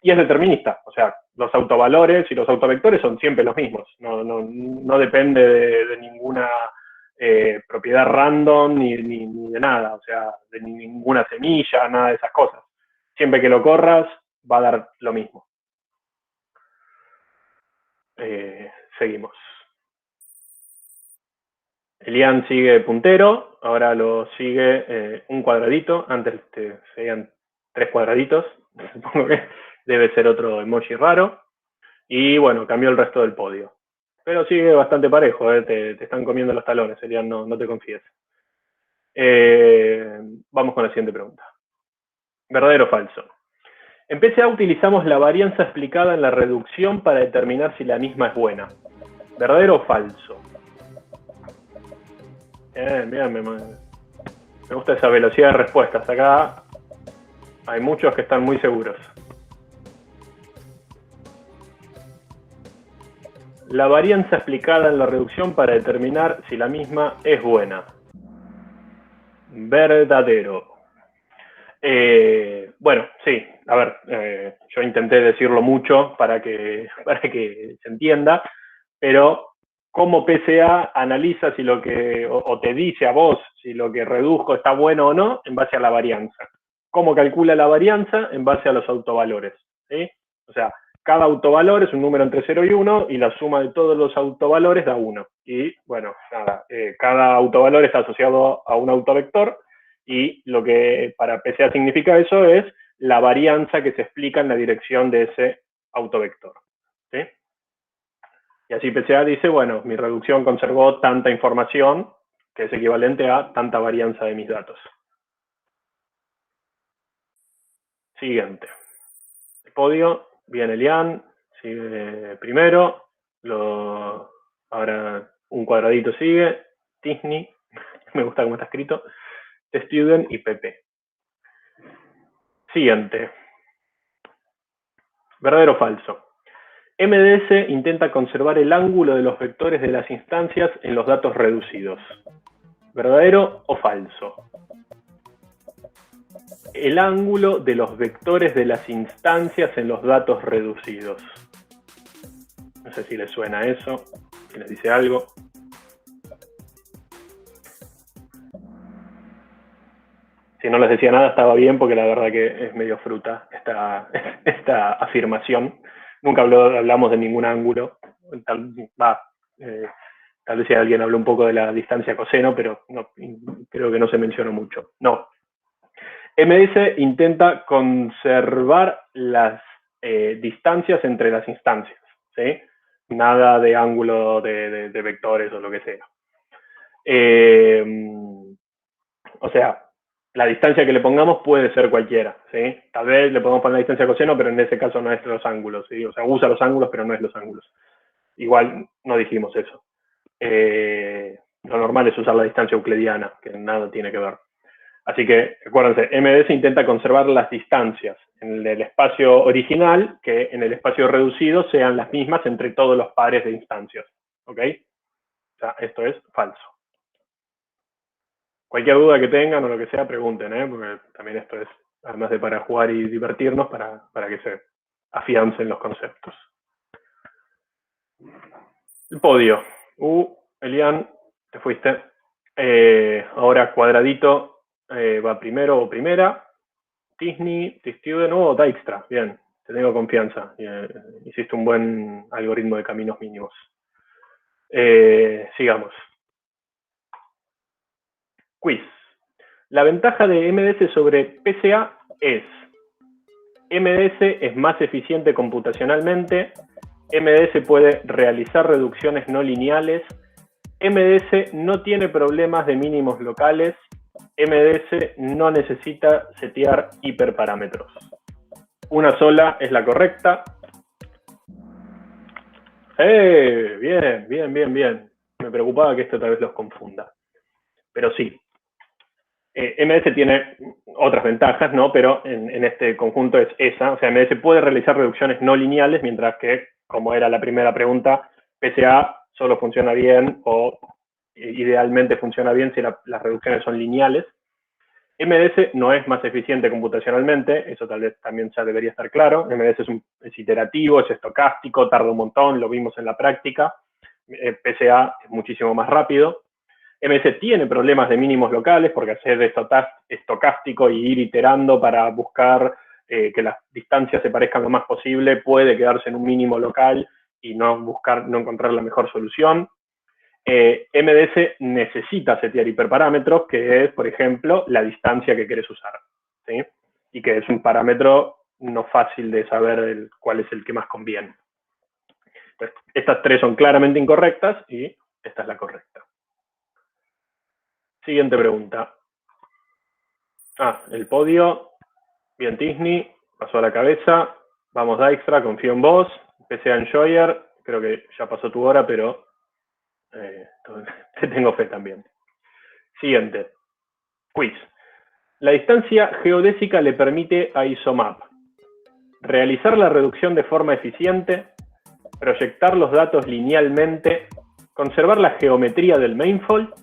Y es determinista, o sea, los autovalores y los autovectores son siempre los mismos, no depende de ninguna propiedad random ni de nada, o sea, de ninguna semilla, nada de esas cosas. Siempre que lo corras, va a dar lo mismo. Seguimos. Elian sigue puntero, ahora lo sigue un cuadradito, antes serían 3 cuadraditos, supongo que debe ser otro emoji raro. Y bueno, cambió el resto del podio. Pero sigue bastante parejo, te están comiendo los talones, Elian, no te confíes. Vamos con la siguiente pregunta. ¿Verdadero o falso? En PCA utilizamos la varianza explicada en la reducción para determinar si la misma es buena. ¿Verdadero o falso? Mira, me gusta esa velocidad de respuestas. Acá hay muchos que están muy seguros. La varianza explicada en la reducción para determinar si la misma es buena. Verdadero. Bueno, sí, a ver, yo intenté decirlo mucho para que se entienda, pero cómo PCA analiza si lo que, o te dice a vos si lo que redujo está bueno o no en base a la varianza. Cómo calcula la varianza en base a los autovalores, ¿sí? O sea, cada autovalor es un número entre 0 y 1 y la suma de todos los autovalores da 1. Y bueno, nada, cada autovalor está asociado a un autovector y lo que para PCA significa eso es la varianza que se explica en la dirección de ese autovector, ¿sí? Y así PCA dice, bueno, mi reducción conservó tanta información que es equivalente a tanta varianza de mis datos. Siguiente. El podio, viene Elian, sigue primero, ahora un cuadradito sigue, Disney, me gusta cómo está escrito, Student y PP. Siguiente. ¿Verdadero o falso? MDS intenta conservar el ángulo de los vectores de las instancias en los datos reducidos. ¿Verdadero o falso? El ángulo de los vectores de las instancias en los datos reducidos. No sé si les suena eso, si les dice algo. Si no les decía nada, estaba bien, porque la verdad que es medio fruta esta afirmación. Nunca hablamos de ningún ángulo. Tal vez si alguien habló un poco de la distancia coseno, pero no, creo que no se mencionó mucho. No. MDS intenta conservar las distancias entre las instancias, ¿sí? Nada de ángulo de vectores o lo que sea. O sea, la distancia que le pongamos puede ser cualquiera, ¿sí? Tal vez le podemos poner la distancia coseno, pero en ese caso no es los ángulos, ¿sí? O sea, usa los ángulos, pero no es los ángulos. Igual no dijimos eso. Lo normal es usar la distancia euclidiana, que nada tiene que ver. Así que, acuérdense, MDS intenta conservar las distancias en el espacio original, que en el espacio reducido sean las mismas entre todos los pares de instancias, ¿ok? O sea, esto es falso. Cualquier duda que tengan o lo que sea, pregunten, porque también esto es, además de para jugar y divertirnos, para que se afiancen los conceptos. El podio. Elian, te fuiste. Ahora Cuadradito va primero o primera. Tisni, T-Student o Dijkstra. Bien, te tengo confianza. Hiciste un buen algoritmo de caminos mínimos. Sigamos. Quiz. La ventaja de MDS sobre PCA es: MDS es más eficiente computacionalmente, MDS puede realizar reducciones no lineales, MDS no tiene problemas de mínimos locales, MDS no necesita setear hiperparámetros. Una sola es la correcta. Bien, bien, bien, bien. Me preocupaba que esto tal vez los confunda. Pero sí. MDS tiene otras ventajas, ¿no? Pero en este conjunto es esa. O sea, MDS puede realizar reducciones no lineales, mientras que, como era la primera pregunta, PCA solo funciona bien o idealmente funciona bien si las reducciones son lineales. MDS no es más eficiente computacionalmente, eso tal vez también ya debería estar claro. MDS es iterativo, es estocástico, tarda un montón, lo vimos en la práctica. PCA es muchísimo más rápido. MS tiene problemas de mínimos locales, porque hacer estocástico y ir iterando para buscar que las distancias se parezcan lo más posible puede quedarse en un mínimo local y no encontrar la mejor solución. MDS necesita setear hiperparámetros, que es, por ejemplo, la distancia que querés usar, ¿sí? Y que es un parámetro no fácil de saber cuál es el que más conviene. Entonces, estas tres son claramente incorrectas y esta es la correcta. Siguiente pregunta. El podio. Bien, Tisni, pasó a la cabeza. Vamos, Dijkstra, confío en vos. PCA Enjoyer, creo que ya pasó tu hora, pero te tengo fe también. Siguiente. Quiz. La distancia geodésica le permite a ISOMAP realizar la reducción de forma eficiente, proyectar los datos linealmente, conservar la geometría del manifold,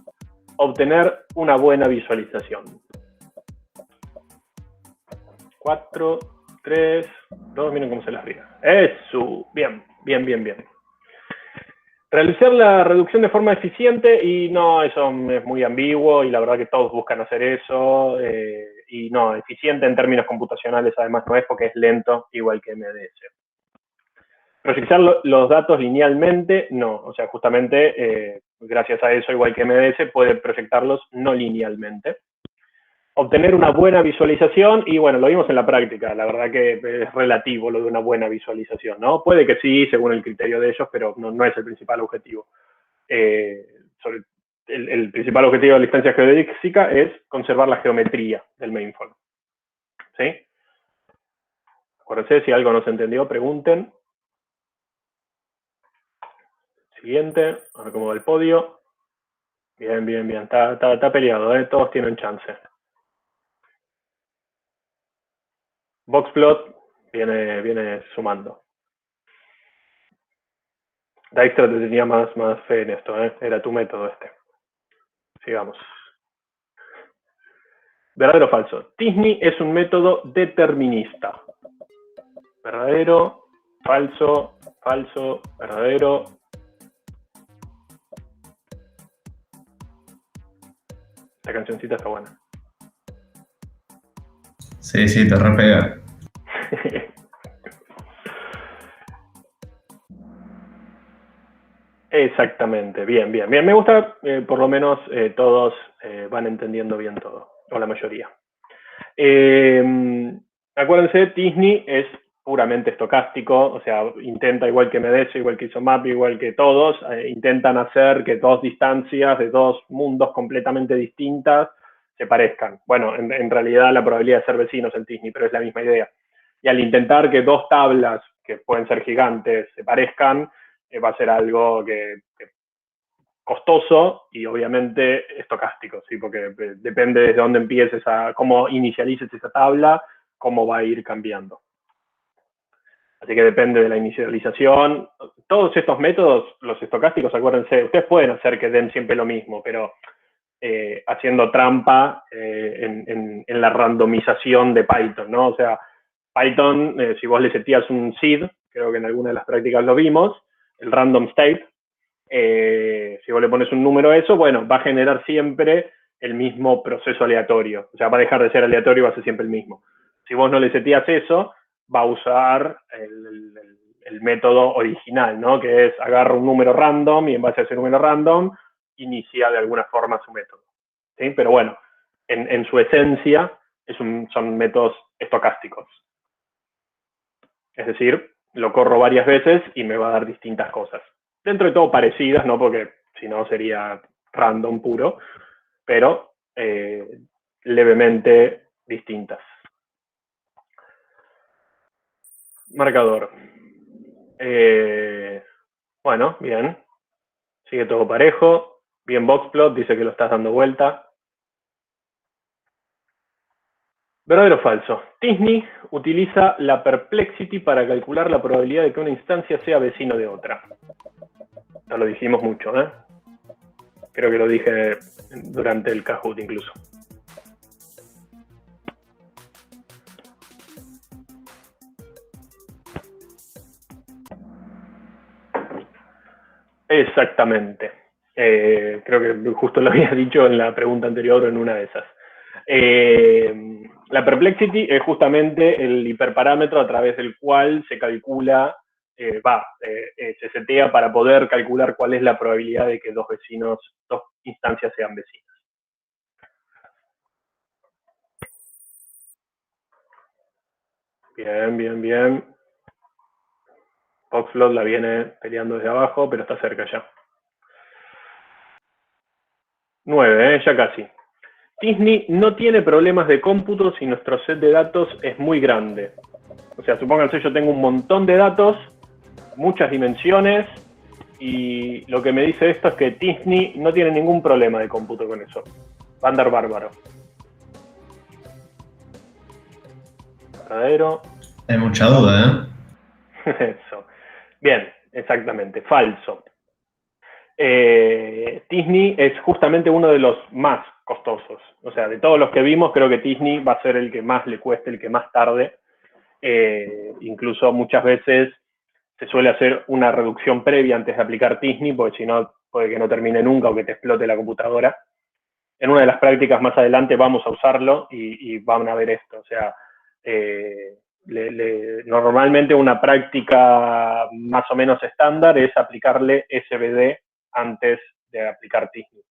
obtener una buena visualización. 4, 3, 2, miren cómo se las ríe. Eso, bien, bien, bien, bien. Realizar la reducción de forma eficiente, y no, eso es muy ambiguo, y la verdad que todos buscan hacer eso, y no, eficiente en términos computacionales además no es, porque es lento, igual que MDS. Proyectar los datos linealmente, no, o sea, justamente, gracias a eso, igual que MDS, puede proyectarlos no linealmente. Obtener una buena visualización, y bueno, lo vimos en la práctica, la verdad que es relativo lo de una buena visualización, ¿no? Puede que sí, según el criterio de ellos, pero no es el principal objetivo. El principal objetivo de la distancia geodésica es conservar la geometría del manifold. ¿Sí? Acuérdense, si algo no se entendió, pregunten. Siguiente, a ver cómo va el podio. Bien, bien, bien, está peleado, ¿eh? Todos tienen chance. Boxplot viene sumando. Dijkstra te tenía más fe en esto, ¿eh? Era tu método este. Sigamos. ¿Verdadero o falso? Tisney es un método determinista. ¿Verdadero? Falso, falso, verdadero. Esta cancioncita está buena. Sí, te repega. Exactamente, bien. Me gusta, por lo menos todos van entendiendo bien todo, o la mayoría. Acuérdense, Tisney es puramente estocástico, o sea, intenta, igual que Medeso, igual que ISOMAP, igual que todos, intentan hacer que dos distancias de dos mundos completamente distintas se parezcan. Bueno, en realidad la probabilidad de ser vecinos en Tisney, pero es la misma idea. Y al intentar que dos tablas, que pueden ser gigantes, se parezcan, va a ser algo que costoso y obviamente estocástico, ¿sí? Porque depende de dónde empieces cómo inicialices esa tabla, cómo va a ir cambiando. Así que depende de la inicialización. Todos estos métodos, los estocásticos, acuérdense, ustedes pueden hacer que den siempre lo mismo, pero haciendo trampa en la randomización de Python, ¿no? O sea, Python, si vos le setías un seed, creo que en alguna de las prácticas lo vimos, el random state, si vos le pones un número a eso, bueno, va a generar siempre el mismo proceso aleatorio. O sea, va a dejar de ser aleatorio y va a ser siempre el mismo. Si vos no le setías eso, va a usar el método original, ¿no? Que es agarra un número random y en base a ese número random inicia de alguna forma su método. ¿Sí? Pero bueno, en su esencia son métodos estocásticos. Es decir, lo corro varias veces y me va a dar distintas cosas. Dentro de todo parecidas, ¿no? Porque si no sería random puro, pero levemente distintas. Marcador. Bueno, bien. Sigue todo parejo. Bien Boxplot, dice que lo estás dando vuelta. ¿Verdadero o falso? Tisney utiliza la perplexity para calcular la probabilidad de que una instancia sea vecino de otra. Ya lo dijimos mucho, ¿eh? Creo que lo dije durante el Kahoot incluso. Exactamente. Creo que justo lo había dicho en la pregunta anterior o en una de esas. La perplexity es justamente el hiperparámetro a través del cual se calcula, se setea para poder calcular cuál es la probabilidad de que dos instancias sean vecinas. Bien. Boxplot la viene peleando desde abajo, pero está cerca ya. 9, ya casi. Tisney no tiene problemas de cómputo si nuestro set de datos es muy grande. O sea, supónganse, yo tengo un montón de datos, muchas dimensiones, y lo que me dice esto es que Tisney no tiene ningún problema de cómputo con eso. Va a andar bárbaro. ¿Verdadero? Hay mucha duda, ¿eh? Eso. Bien, exactamente. Falso. Tisney es justamente uno de los más costosos. O sea, de todos los que vimos, creo que Tisney va a ser el que más le cueste, el que más tarde. Incluso muchas veces se suele hacer una reducción previa antes de aplicar Tisney, porque si no, puede que no termine nunca o que te explote la computadora. En una de las prácticas más adelante vamos a usarlo y van a ver esto. O sea, normalmente una práctica más o menos estándar es aplicarle SVD antes de aplicar Tisney.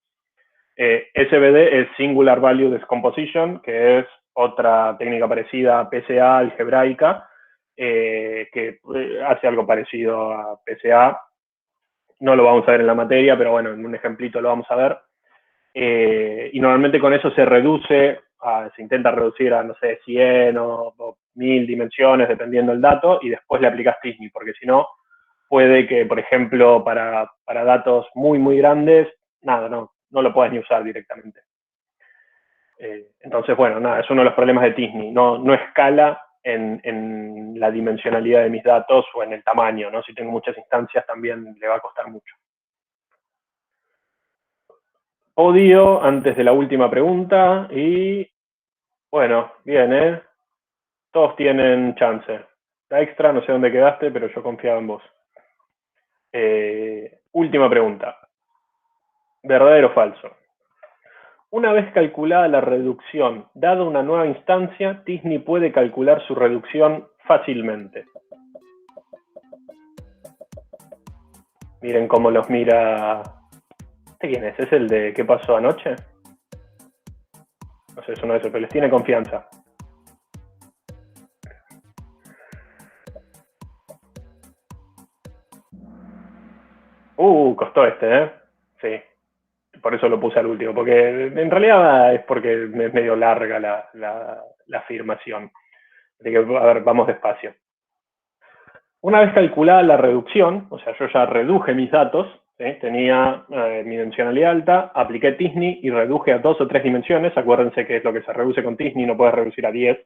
SVD es Singular Value Decomposition, que es otra técnica parecida a PCA algebraica, que hace algo parecido a PCA. No lo vamos a ver en la materia, pero bueno, en un ejemplito lo vamos a ver. Y normalmente con eso se intenta reducir a, no sé, 100 o 1000 dimensiones, dependiendo del dato, y después le aplicas Tisney, porque si no, puede que, por ejemplo, para datos muy grandes, nada, no lo puedes ni usar directamente. Entonces, bueno, nada, es uno de los problemas de Tisney. No escala en la dimensionalidad de mis datos o en el tamaño, ¿no? Si tengo muchas instancias también le va a costar mucho. Podio, antes de la última pregunta, y bueno, bien, ¿eh? Todos tienen chance. La extra, no sé dónde quedaste, pero yo confiaba en vos. Última pregunta. ¿Verdadero o falso? Una vez calculada la reducción, dada una nueva instancia, Tisney puede calcular su reducción fácilmente. Miren cómo los mira. ¿Este quién es? ¿Es el de qué pasó anoche? No sé, es uno de esos, pero les tiene confianza. Costó este, ¿eh? Sí. Por eso lo puse al último, porque en realidad es porque es medio larga la afirmación. Así que, a ver, vamos despacio. Una vez calculada la reducción, o sea, yo ya reduje mis datos, ¿sí? Tenía mi dimensionalidad alta, apliqué Tisney y reduje a 2 o 3 dimensiones. Acuérdense que es lo que se reduce con Tisney, no puedes reducir a 10.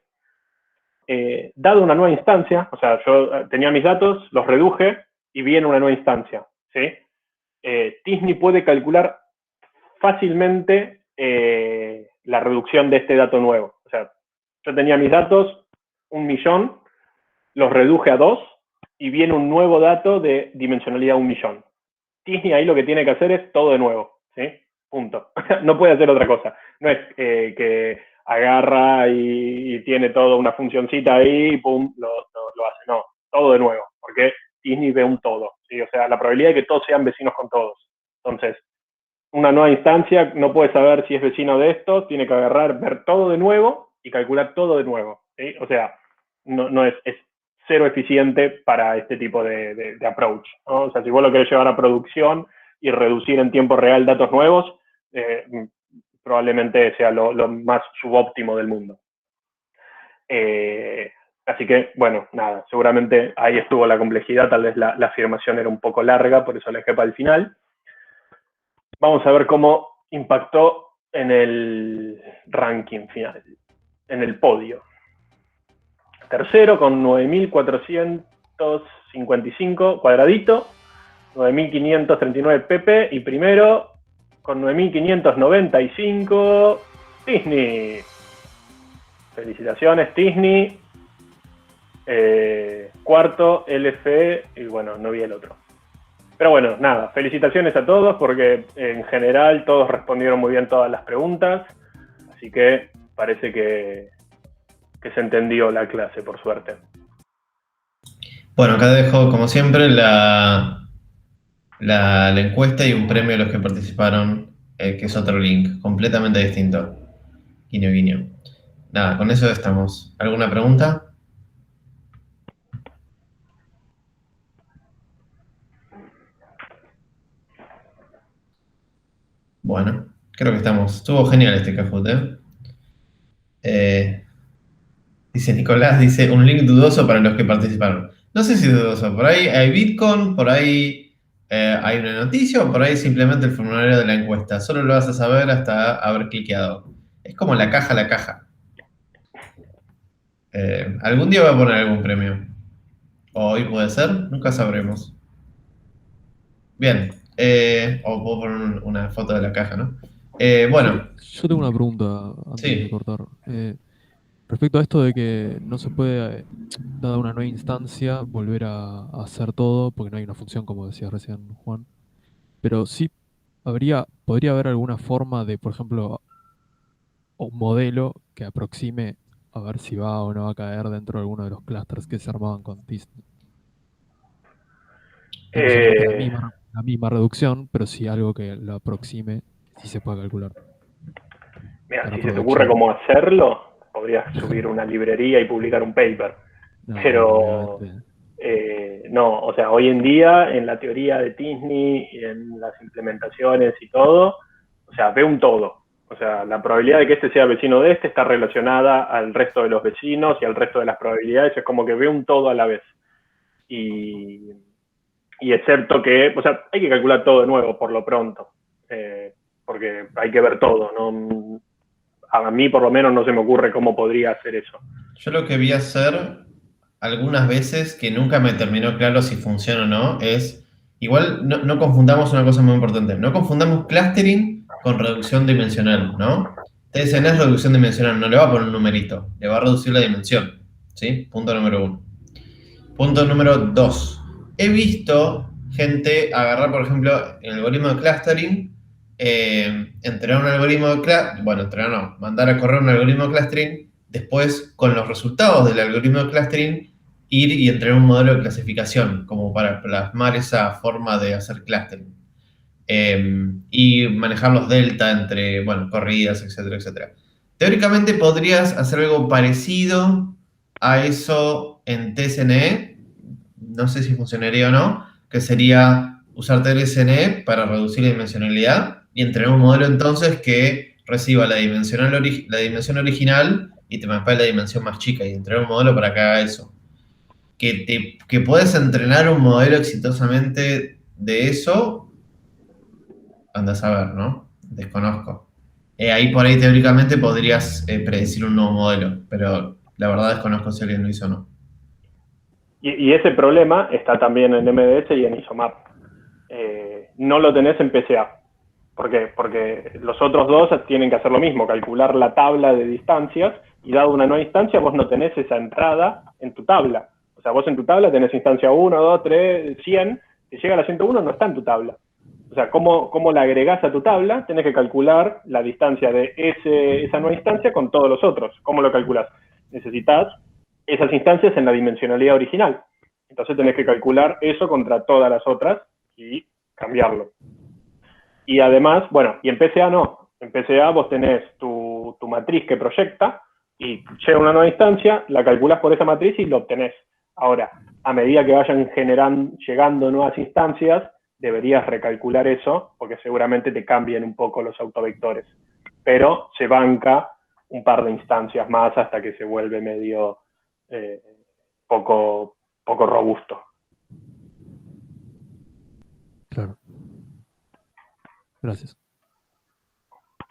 Dado una nueva instancia, o sea, yo tenía mis datos, los reduje y viene una nueva instancia, ¿sí? Tisney puede calcular fácilmente la reducción de este dato nuevo. O sea, yo tenía mis datos, 1.000.000, los reduje a 2 y viene un nuevo dato de dimensionalidad 1.000.000. Tisney ahí lo que tiene que hacer es todo de nuevo, ¿sí? Punto. No puede hacer otra cosa. No es que agarra y tiene toda una funcioncita ahí y pum, lo hace. No, todo de nuevo, porque Tisney ve un todo, ¿sí? O sea, la probabilidad de que todos sean vecinos con todos. Entonces, una nueva instancia no puede saber si es vecino de esto, tiene que agarrar, ver todo de nuevo y calcular todo de nuevo, ¿sí? O sea, no es cero eficiente para este tipo de approach, ¿no? O sea, si vos lo querés llevar a producción y reducir en tiempo real datos nuevos, probablemente sea lo más subóptimo del mundo. Así que, bueno, nada, seguramente ahí estuvo la complejidad, tal vez la afirmación era un poco larga, por eso la dejé para el final. Vamos a ver cómo impactó en el ranking final, en el podio. Tercero con 9.455 cuadradito, 9.539 Pepe, y primero con 9.595 Tisney. Felicitaciones, Tisney. Cuarto, LFE, y bueno, no vi el otro. Pero bueno, nada, felicitaciones a todos porque en general todos respondieron muy bien todas las preguntas, así que parece que se entendió la clase, por suerte. Bueno, acá dejo, como siempre, la encuesta y un premio a los que participaron, que es otro link, completamente distinto. Guiño, guiño. Nada, con eso estamos. ¿Alguna pregunta? Bueno, creo que estamos. Estuvo genial este Kahoot, dice Nicolás, dice un link dudoso para los que participaron. No sé si es dudoso, por ahí hay Bitcoin, por ahí hay una noticia o por ahí simplemente el formulario de la encuesta. Solo lo vas a saber hasta haber cliqueado. Es como la caja, la caja. Algún día voy a poner algún premio. O hoy puede ser, nunca sabremos. Bien, o puedo poner una foto de la caja, ¿no? Bueno, Yo tengo una pregunta antes de sí. cortar. Respecto a esto de que no se puede, dada una nueva instancia, volver a hacer todo, porque no hay una función, como decías recién, Juan. Pero sí podría haber alguna forma de, por ejemplo, un modelo que aproxime a ver si va o no va a caer dentro de alguno de los clusters que se armaban con Disney. No necesariamente la misma reducción, pero sí algo que lo aproxime, si se puede calcular. Mira, Para si se te ocurre producción. cómo hacerlo, podrías subir una librería y publicar un paper. No, Pero olvídate. no, o sea, hoy en día en la teoría de Tisney y en las implementaciones y todo, o sea, ve un todo. O sea, la probabilidad de que este sea vecino de este está relacionada al resto de los vecinos y al resto de las probabilidades, es como que ve un todo a la vez. Y excepto que, o sea, hay que calcular todo de nuevo por lo pronto, porque hay que ver todo, ¿no? A mí por lo menos no se me ocurre cómo podría hacer eso. Yo lo que vi hacer algunas veces, que nunca me terminó claro si funciona o no, es, igual no confundamos una cosa muy importante, no confundamos clustering con reducción dimensional, ¿no? TSN es reducción dimensional, no le va a poner un numerito, le va a reducir la dimensión, ¿sí? Punto número 1. Punto número 2. He visto gente agarrar, por ejemplo, el algoritmo de clustering, entrenar un algoritmo de clustering, bueno, entrenar no, mandar a correr un algoritmo de clustering, después con los resultados del algoritmo de clustering, ir y entrenar un modelo de clasificación, como para plasmar esa forma de hacer clustering. Y manejar los delta entre, bueno, corridas, etcétera, etcétera. Teóricamente podrías hacer algo parecido a eso en TSNE, no sé si funcionaría o no, que sería usar TSNE para reducir la dimensionalidad y entrenar un modelo entonces que reciba la dimensión original y te mapea la dimensión más chica y entrenar un modelo para que haga eso. Que puedes entrenar un modelo exitosamente de eso, andás a ver, ¿no? Desconozco. Ahí por ahí teóricamente podrías predecir un nuevo modelo, pero la verdad desconozco si alguien lo hizo o no. Y ese problema está también en MDS y en Isomap. No lo tenés en PCA. ¿Por qué? Porque los otros dos tienen que hacer lo mismo, calcular la tabla de distancias, y dado una nueva instancia, vos no tenés esa entrada en tu tabla. O sea, vos en tu tabla tenés instancia 1, 2, 3, 100, si llega a la 101 no está en tu tabla. O sea, ¿cómo la agregás a tu tabla? Tenés que calcular la distancia de esa nueva instancia con todos los otros. ¿Cómo lo calculás? Necesitas esas instancias en la dimensionalidad original. Entonces tenés que calcular eso contra todas las otras y cambiarlo. Y además, bueno, y en PCA no. En PCA vos tenés tu matriz que proyecta y llega una nueva instancia, la calculás por esa matriz y lo obtenés. Ahora, a medida que vayan llegando nuevas instancias, deberías recalcular eso, porque seguramente te cambien un poco los autovectores. Pero se banca un par de instancias más hasta que se vuelve medio poco robusto. Claro. Gracias.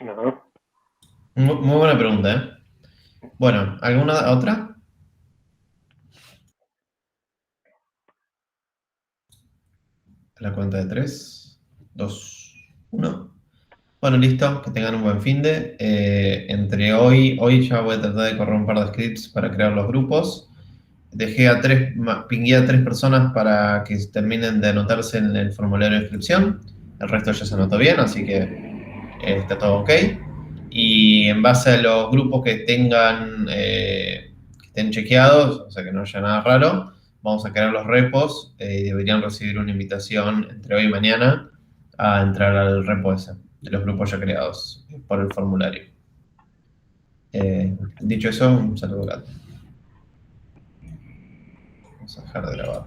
No. Muy buena pregunta, ¿eh? Bueno, ¿alguna otra? A la cuenta de 3, 2, 1. Bueno, listo, que tengan un buen finde. Entre hoy ya voy a tratar de correr un par de scripts para crear los grupos. Pingué a 3 personas para que terminen de anotarse en el formulario de inscripción. El resto ya se anotó bien, así que está todo ok. Y en base a los grupos que tengan, que estén chequeados, o sea que no haya nada raro, vamos a crear los repos y deberían recibir una invitación entre hoy y mañana a entrar al repo ese, de los grupos ya creados por el formulario. Dicho eso, un saludo, Gato. Vamos a dejar de grabar.